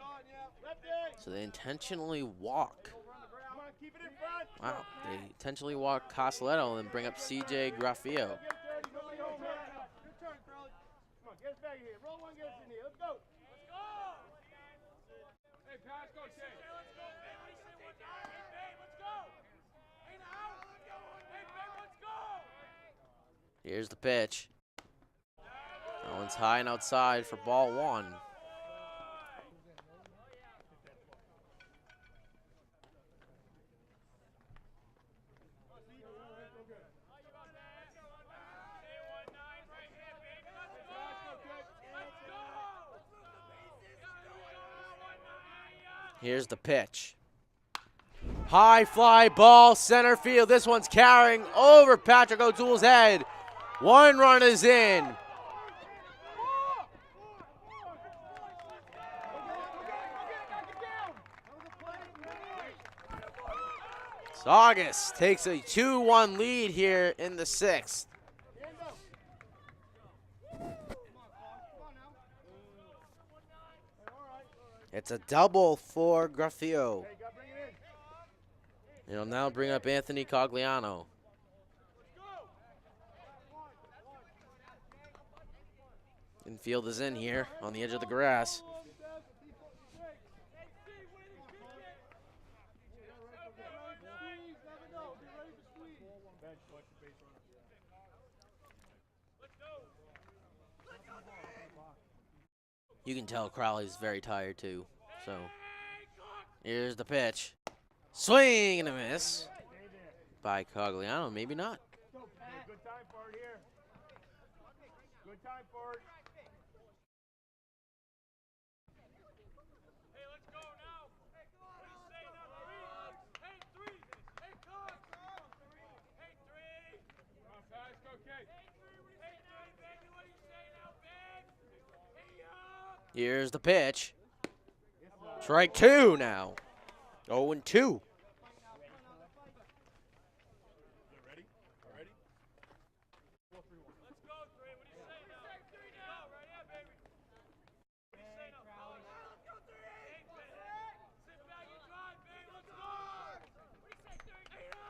So they intentionally walk. Come on, keep it in front. Wow. They intentionally walk Costelletto and then bring up CJ Graffio. Good turn, Crowley. Come on, get us back here. Roll one, get us in here. Let's go. Let's go. Hey, pass, go, Shay. Let's go, babe. What do you say? One down. Hey, babe, let's go. Hey, now. Hey, babe, let's go. Here's the pitch. That one's high and outside for ball one. Here's the pitch. High fly ball, center field. This one's carrying over Patrick O'Toole's head. One run is in. Saugus takes a 2-1 lead here in the sixth. It's a double for Graffio. It'll now bring up Anthony Cogliano. Infield is in here on the edge of the grass. You can tell Crowley's very tired too. So here's the pitch. Swing and a miss by Cogliano. Maybe not. Good time for it here. Good time for it. Hey, let's go now. Hey, come on. What do you say now, three? Hey, three. Hey, coach. Hey, three. Come on, pass. Go, Kate. Hey, three. Baby, what do you say now, babe? Hey, up. Here's the pitch. Strike two now. 0-2.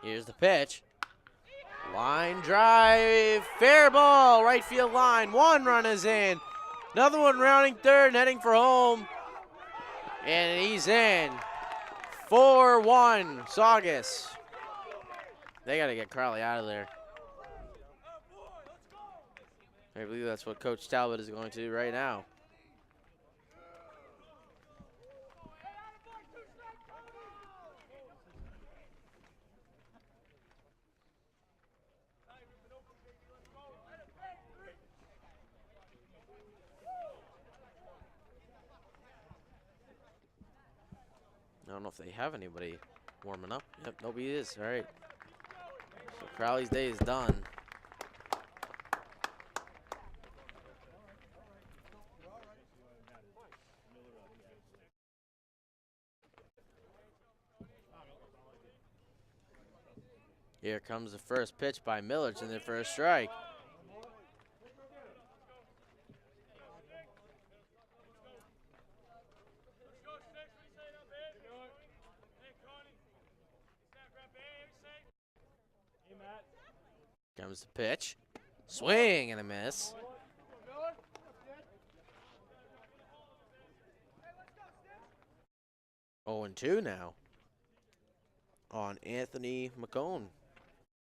Here's the pitch. Line drive. Fair ball. Right field line. One run is in. Another one rounding third and heading for home. And he's in. 4-1. Saugus. They got to get Crowley out of there. I believe that's what Coach Talbot is going to do right now. I don't know if they have anybody warming up. Yep, nobody is. All right. So Crowley's day is done. Here comes the first pitch by Millers in the first strike. Comes the pitch. Swing and a miss. 0-2 now on Anthony McCone.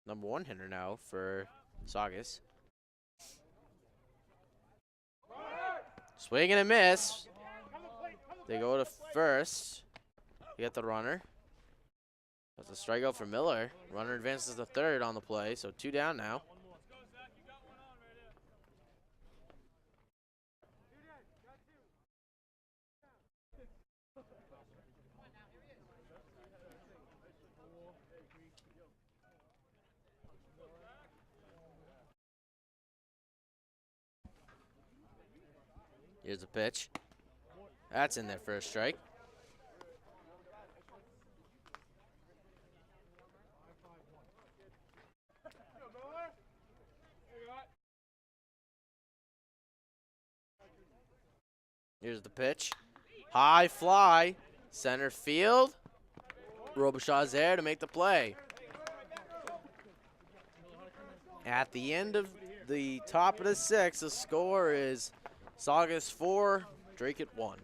Number one hitter now for Saugus. Swing and a miss. They go to first. You get the runner. That's a strikeout for Miller. Runner advances to third on the play, so two down now. Here's a pitch. That's in there for a strike. Here's the pitch. High fly. Center field. Robichaud's there to make the play. At the end of the top of the sixth, the score is Saugus 4, Drake 1.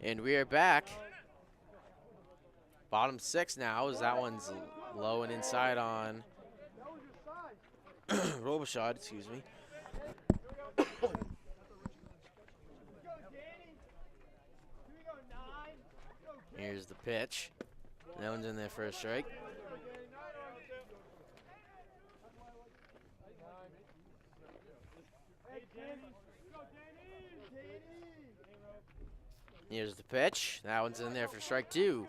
And we are back. Bottom six now, as that one's low and inside on Robichaud, excuse me. Here's the pitch. That one's in there for a strike. Here's the pitch. That one's in there for strike 2.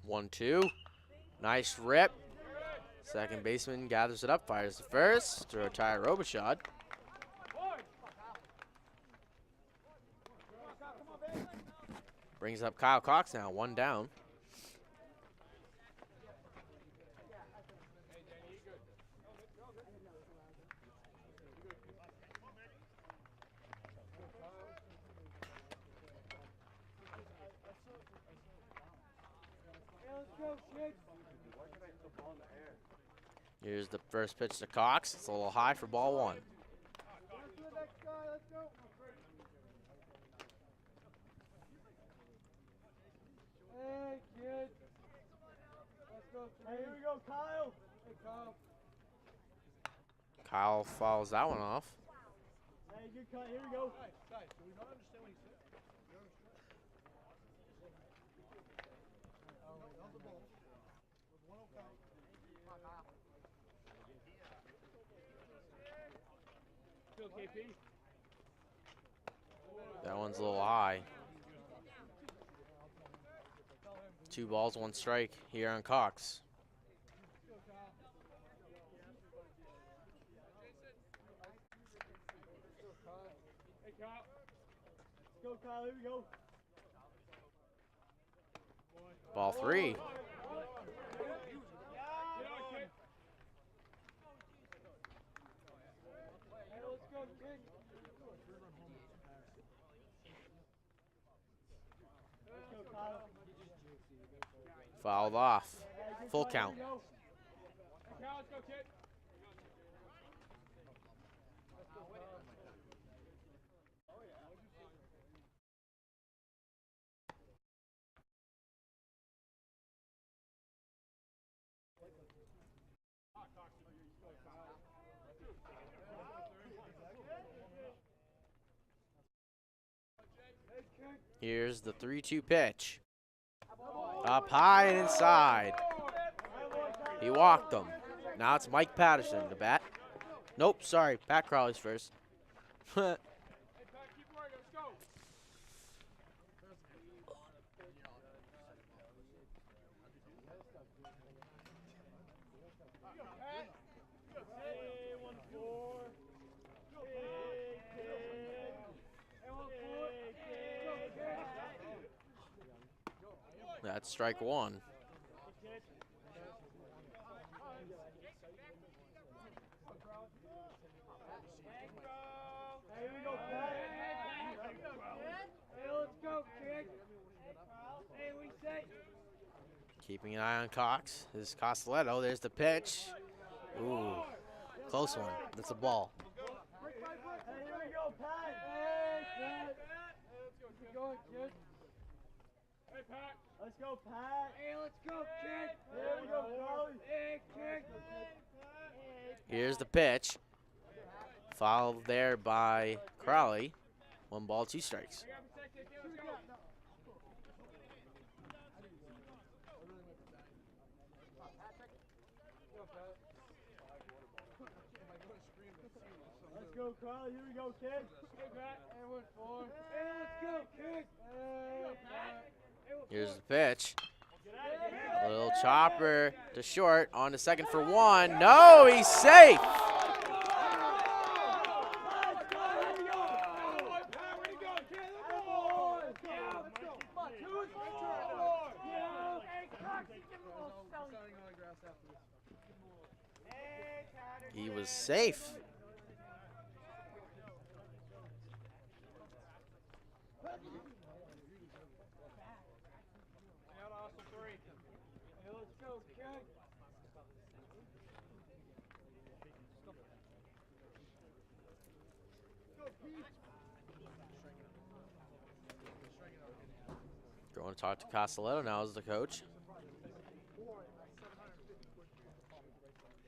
One, two. Nice rip. Second baseman gathers it up, fires the first to retire Robichaud. Brings up Kyle Cox now, 1 down. Here's the first pitch to Cox. It's a little high for ball 1. Hey, kid. Let's go. Hey, here we go, Kyle. Hey, Kyle. Kyle fouls that one off. Hey, good cut. Here we go. Guys, do we not understand what he said? That was a ball. With 1-0 count. Go, KP. That one's a little high. 2 balls, 1 strike here on Cox. Hey, Kyle. Let's go, Kyle. Here we go. Ball 3. Fouled off. Full count. Here's the 3-2 pitch. Up high and inside. He walked him. Now it's Mike Patterson to bat. Nope, sorry. Pat Crowley's first. That's strike 1. Keeping an eye on Cox. This is Costelletto. There's the pitch. Ooh, close one. That's a ball. Hey, here we go, Pat. Hey, Pat. Let's go, kid. Hey, Pat. Let's go, Pat. Hey, let's go, kid. Here we go, Crowley. Hey, kid. Here's the pitch. Fouled there by Crowley. 1 ball, 2 strikes. Let's let's go, Carl. Here we go, kid. Hey, Matt. Hey, 1-4. Hey, let's go, kid. Hey, Matt. Here's the pitch. A little chopper to short on the second for one. No, he's safe. He was safe. Going to talk to Castelletto now as the coach.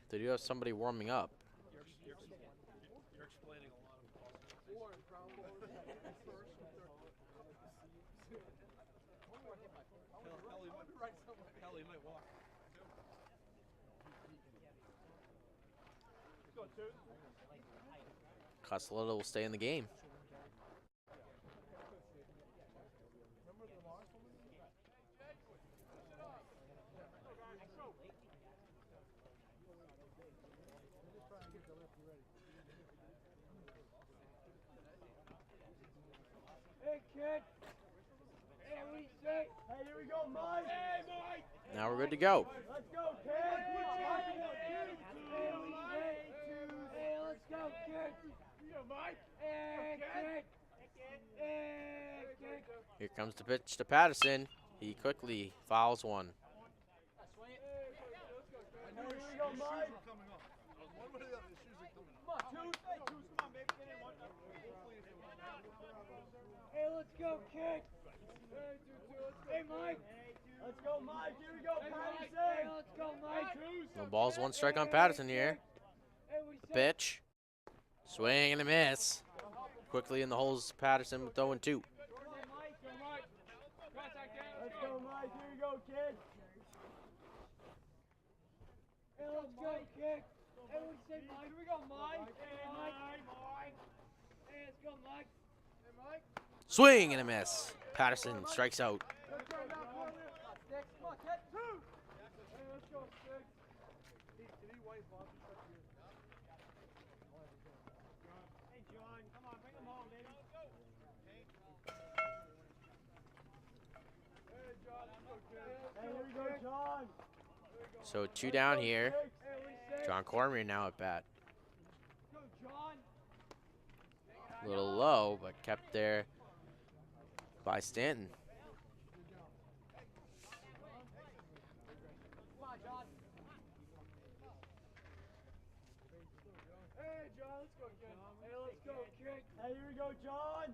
They do have somebody warming up. You're explaining a lot of hell, he might walk. Castelletto will stay in the game. Hey, kid. Hey, what do you say? Hey, here we go, Mike. Hey, Mike. Now we're good to go. Let's go, kid. Hey, let's go, kid. Mike. Hey, kid. Hey, kid. Here comes the pitch to Patterson. He quickly fouls one. I knew his shoes were coming up. One way or the other, his shoes are coming up. Come on, baby. Get in one. Hey, let's go, kid. Hey, Mike. Let's go, Mike. Here we go, Patterson. Hey, let's go, Mike. No balls, one strike on Patterson here. The pitch. Swing and a miss. Quickly in the holes, Patterson with 0-2. Let's go, Mike. Here we go, kid. Hey, let's go, kid. Hey, what say, Mike? Here we go, Mike. Hey, Mike. Hey, let's go, Mike. Hey, Mike. Swing and a miss. Patterson strikes out. Let's go, now, come on, kid. Two. Hey, let's go, six. Did he wipe off his stuff here? Hey, John. Come on, bring him home, baby. Hey, John. Let's go, kid. Hey, here we go, John. So 2 down here. Hey, what do you say? John Cormier now at bat. Go, John. A little low, but kept there by Stanton. Come on, John. Hey, John, let's go, kid. Hey, let's go, kid. Hey, here we go, John.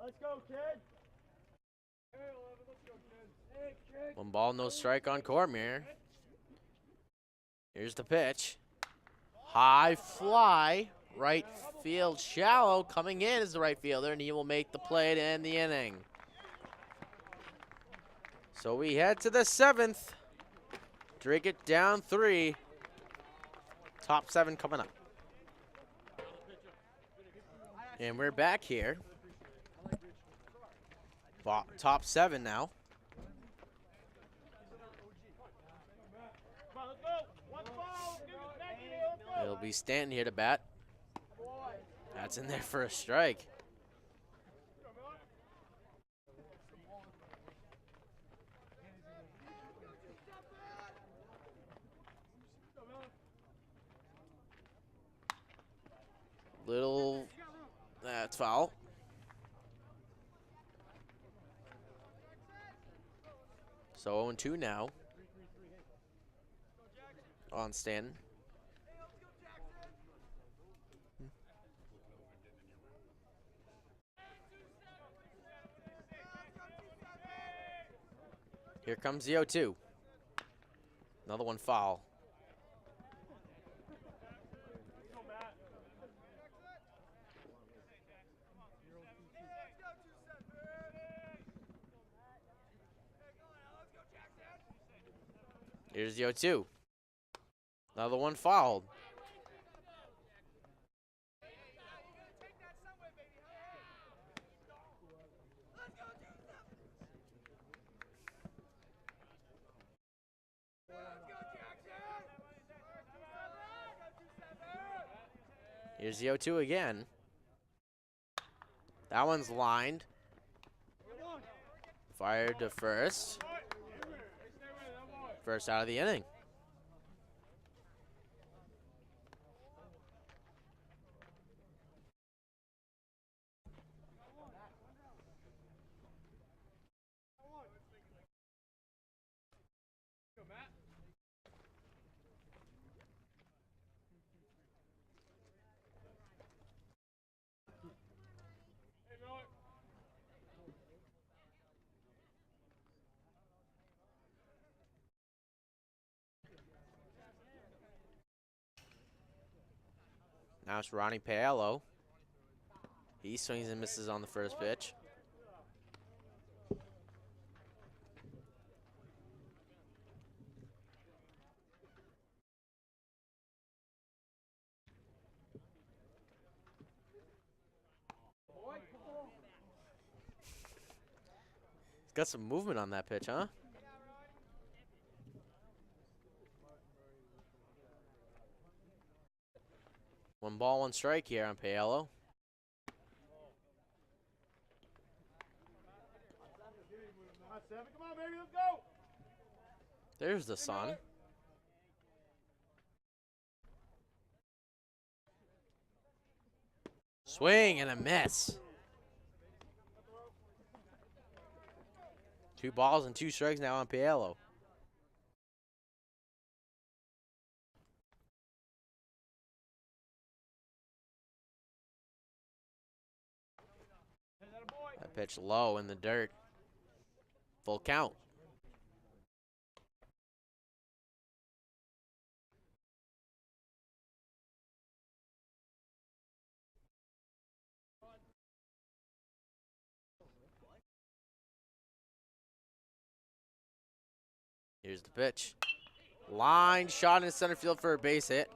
Let's go, kid. Hey, 11, let's go, kid. Hey, kid. 1 ball, no strike on Cormier. Here's the pitch. High fly. Right field shallow. Coming in is the right fielder, and he will make the play to end the inning. So we head to the 7th. Drake it down 3. Top 7 coming up. And we're back here. Top 7 now. It'll be Stanton here to bat. That's in there for a strike. Little, that's foul. So 0-2 now on Stanton. Here comes the 0-2. Another one foul. Here's the 0-2. Another one fouled. Here's the 0-2 again. That one's lined. Fired to first. First out of the inning. Now it's Ronnie Paolo. He swings and misses on the first pitch. Got some movement on that pitch, huh? One ball, one strike here on Paolo. Come on, baby, let's go. There's the sun. Swing and a miss. 2 balls and 2 strikes now on Paolo. That pitch low in the dirt. Full count. Here's the pitch. Line shot in center field for a base hit.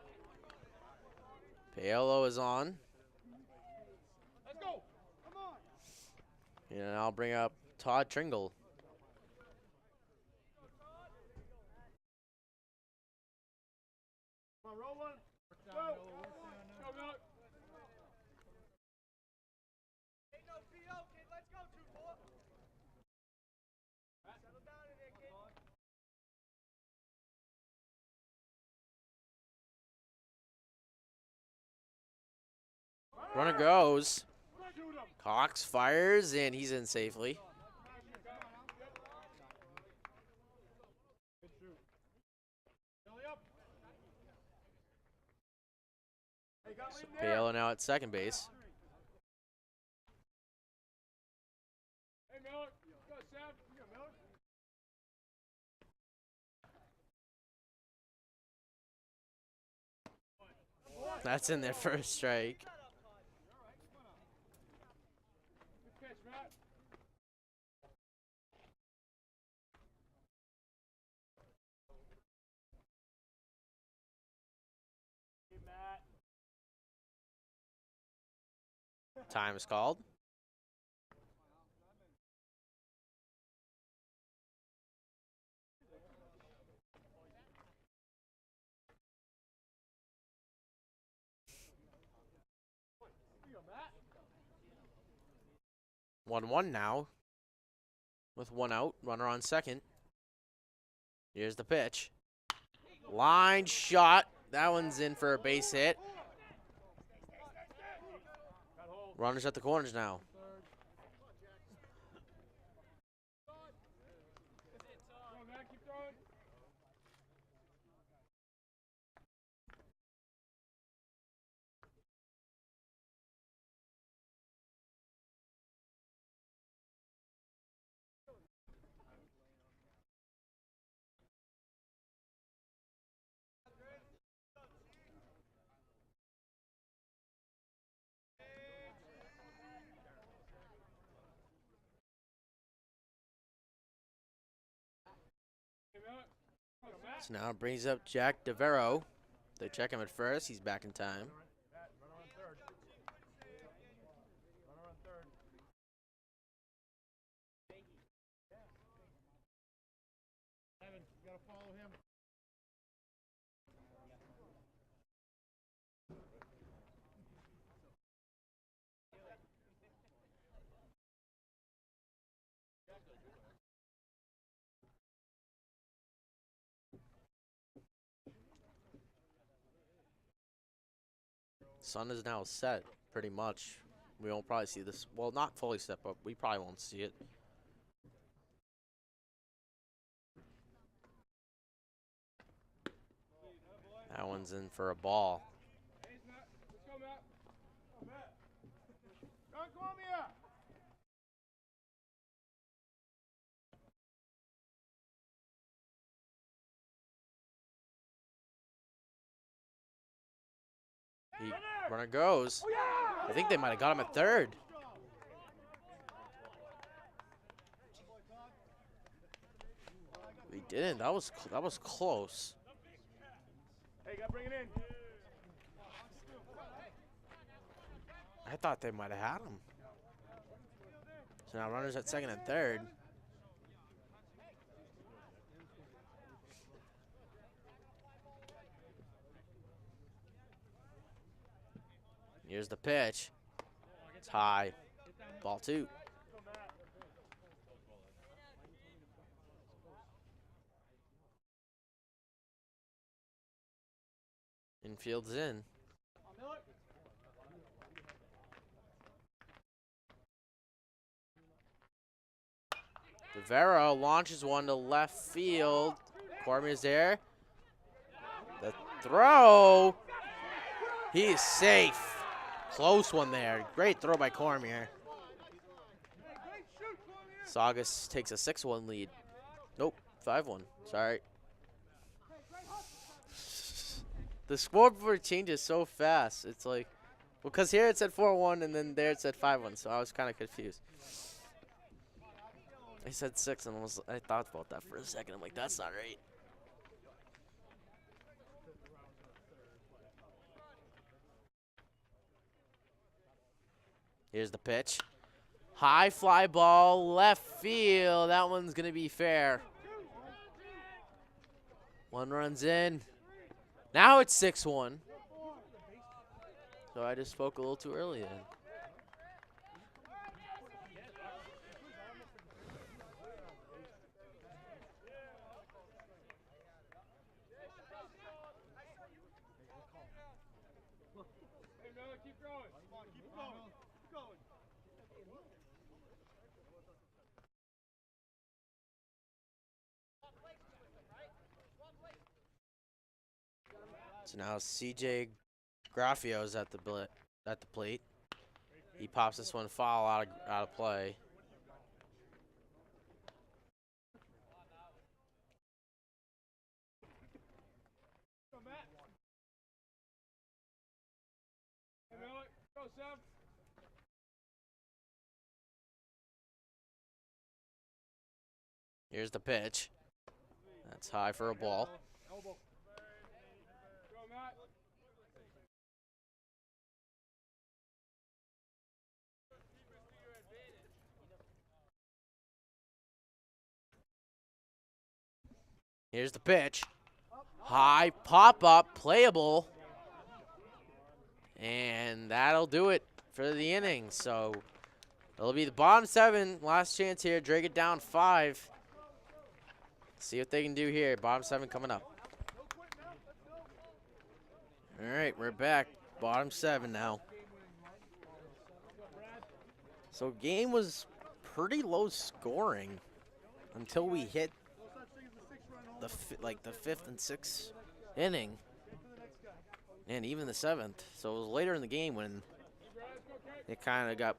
Paolo is on. Let's go. Come on. And I'll bring up Todd Tringle. Come on, roll one. Go. Go, go. Ain't no CO, kid. Let's go, 2-4. Settle down in there, kid. Runner goes. Cox fires, and he's in safely. So Paolo now at second base. Hey, Miller. Go, Sam. You got Miller. That's in their first strike. Good catch, Matt. Hey, Matt. Time is called. Here you go, Matt. 1-1 now. With 1 out, runner on second. Here's the pitch. Line shot. That one's in for a base hit. Runners at the corners now. Go, Matt. Keep throwing. Hey, Miller. Go, Matt. So now it brings up Jack DeVero. They check him at first. He's back in time. Matt, runner on third. Runner on third. Evan, you gotta follow him. Sun is now set, pretty much. We won't probably see this. Well, not fully set, but we probably won't see it. That one's in for a ball. Runner goes. I think they might have got him at third. They didn't. That was close. Hey, gotta bring it in. I thought they might have had him. So now runners at second and third. Here's the pitch. It's high. Ball 2. Infield's in. Rivera launches one to left field. Cormier's there. The throw. He's safe. Close one there. Great throw by Cormier. Saugus takes a 6-1 lead. Nope, 5-1. Sorry. The scoreboard changes so fast. It's like, well, because here it said 4-1 and then there it said 5-1, so I was kind of confused. I said 6 and I thought about that for a second. I'm like, that's not right. Here's the pitch. High fly ball, left field. That one's going to be fair. One runs in. Now it's 6-1. So I just spoke a little too early then. So now CJ Graffio's at the plate. He pops this one foul out of play. Here's the pitch. That's high for a ball. Here's the pitch. High pop-up, playable. And that'll do it for the inning. So it'll be the bottom 7. Last chance here. Drag it down 5. See what they can do here. Bottom 7 coming up. All right, we're back. Bottom 7 now. So game was pretty low scoring until we hit the 5th and 6th inning, and even the 7th. So it was later in the game when it kind of got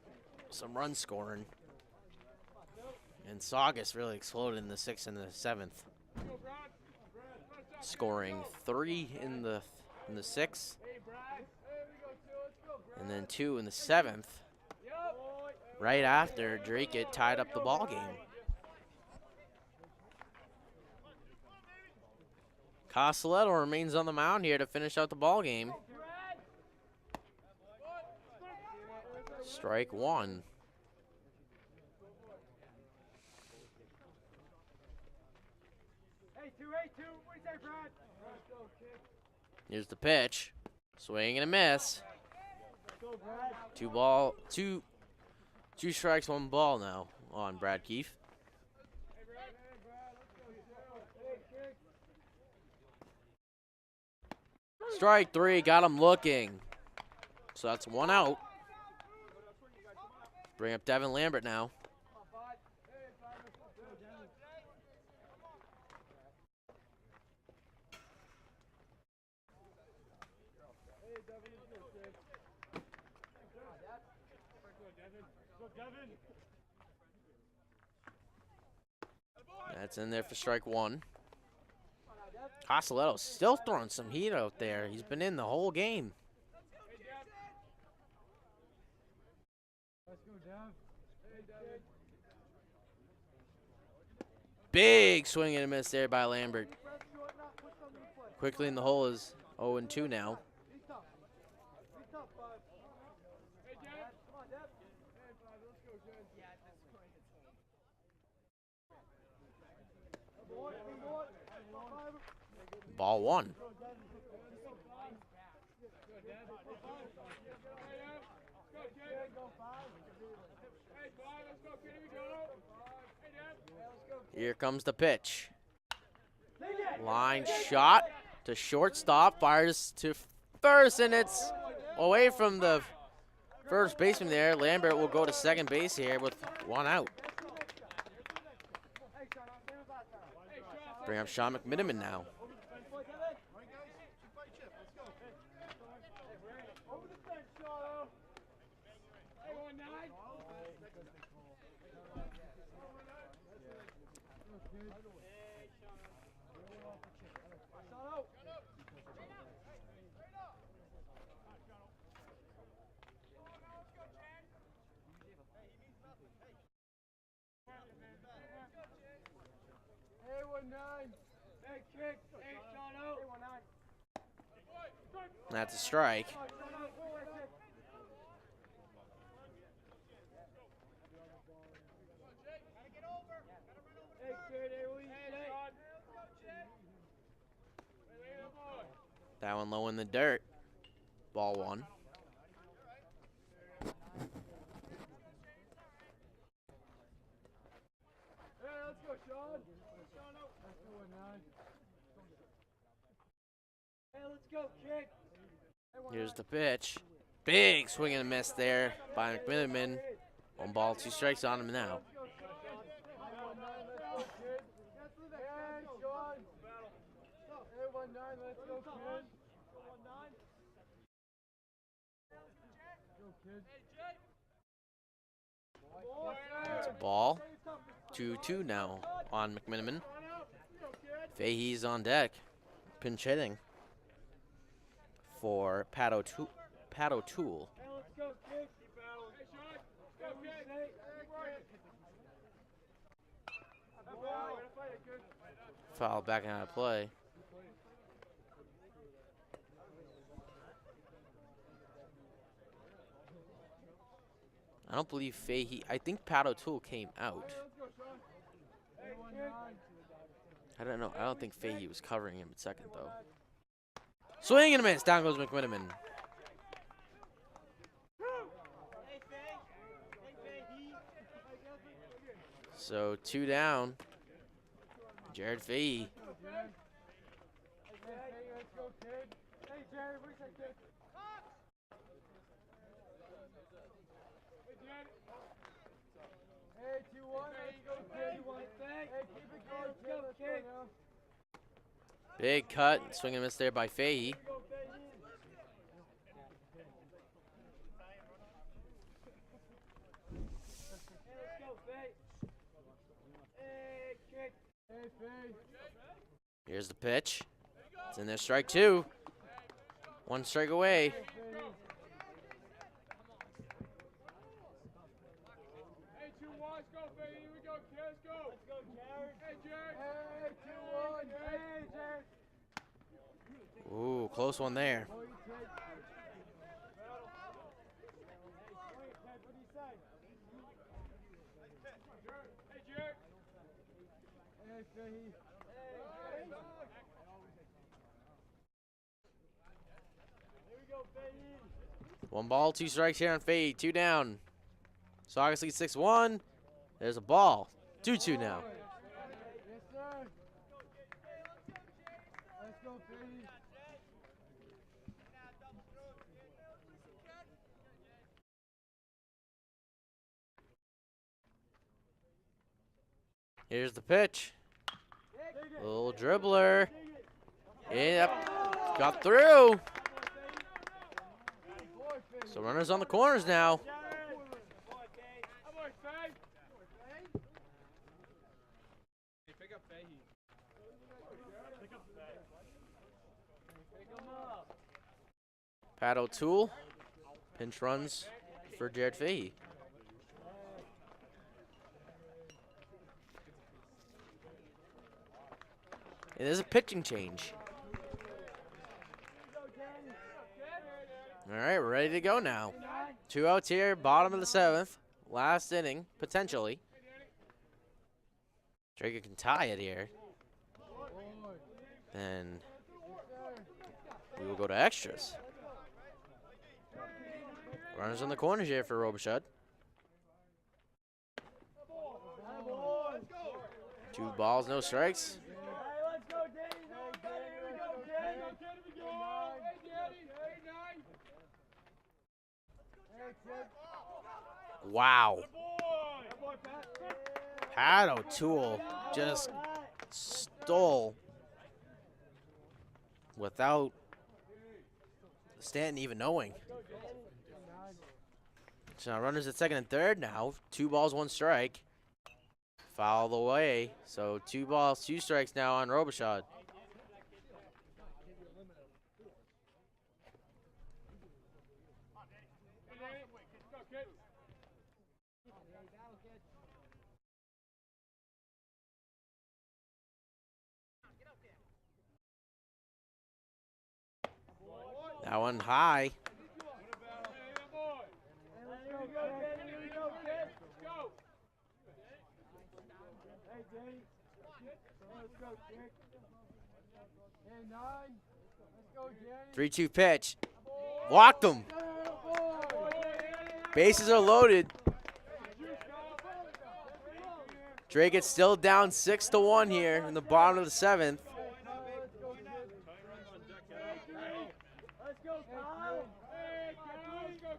some run scoring, and Saugus really exploded in the 6th and the 7th, scoring 3 in the 6th, and then 2 in the 7th. Right after Drake it tied up the ball game. Costello remains on the mound here to finish out the ball game. Strike 1. Here's the pitch. Swing and a miss. 2 strikes, 1 ball now on Brad Keefe. Strike 3, got him looking. So that's 1 out. Bring up Devin Lambert now. That's in there for strike 1. Costello still throwing some heat out there. He's been in the whole game. Big swing and a miss there by Lambert. Quickly in the hole is 0-2 now. Ball 1. Here comes the pitch. Line shot to shortstop, fires to first, and it's away from the first baseman there. Lambert will go to second base here with 1 out. Bring up Sean McMiniman now. That's a strike. That one low in the dirt. Ball 1. Here's the pitch. Big swing and a miss there by McMiniman. 1 ball, 2 strikes on him now. It's a ball. 2-2 now on McMiniman. Fahey's on deck. Pinch hitting for Pat O'Toole. Foul back out of play. I don't believe Fahey. I think Pat O'Toole came out. I don't know. I don't think Fahey was covering him at second, though. Swing and a miss. Down goes McMiniman. So 2 down. Jared Fahey. Big cut, swing and miss there by Fahey. Here's the pitch. It's in there, strike 2. 1 strike away. Ooh, close one there. One ball, 2 strikes here on Fahey. 2 down. Saugus leads 6-1. There's a ball. 2-2 now. Here's the pitch. Little dribbler. Yep, got through. So runners on the corners now. Pat O'Toole, pinch runs for Jared Fahey. It is a pitching change. All right, we're ready to go now. 2 outs here, bottom of the 7th. Last inning, potentially. Draker can tie it here. Then we will go to extras. Runners on the corners here for Robichaud. 2 balls, no strikes. Wow. Pat O'Toole just stole without Stanton even knowing. So now runners at second and third now. 2 balls, 1 strike. Foul away. So 2 balls, 2 strikes now on Robichaud. That one high. Three 2 pitch. Walked him. Bases are loaded. Drake is still down 6-1 here in the bottom of the 7th.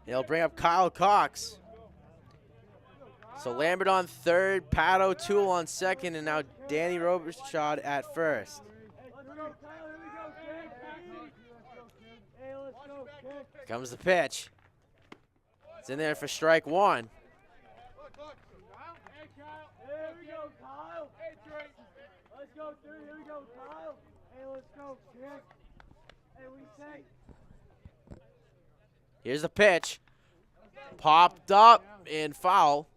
He'll bring up Kyle Cox. So Lambert on third, Pat O'Toole on second, and now Danny Robichaud at first. Comes the pitch. It's in there for strike 1. Here's the pitch. Popped up and foul.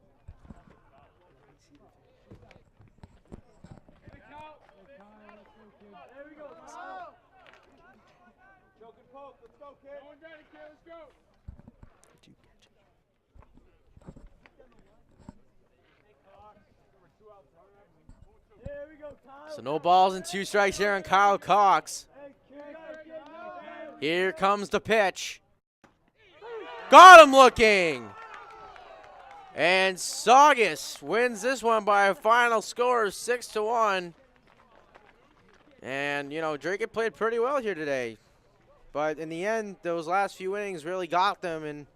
So no balls and 2 strikes here on Kyle Cox. Here comes the pitch. Got him looking. And Saugus wins this one by a final score of 6-1. And, you know, Drake had played pretty well here today. But in the end, those last few innings really got them, and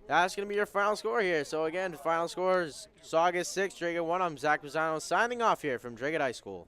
that's going to be your final score here. So, again, the final score is Saugus 6, Drake 1. I'm Zach Pisano signing off here from Drake High School.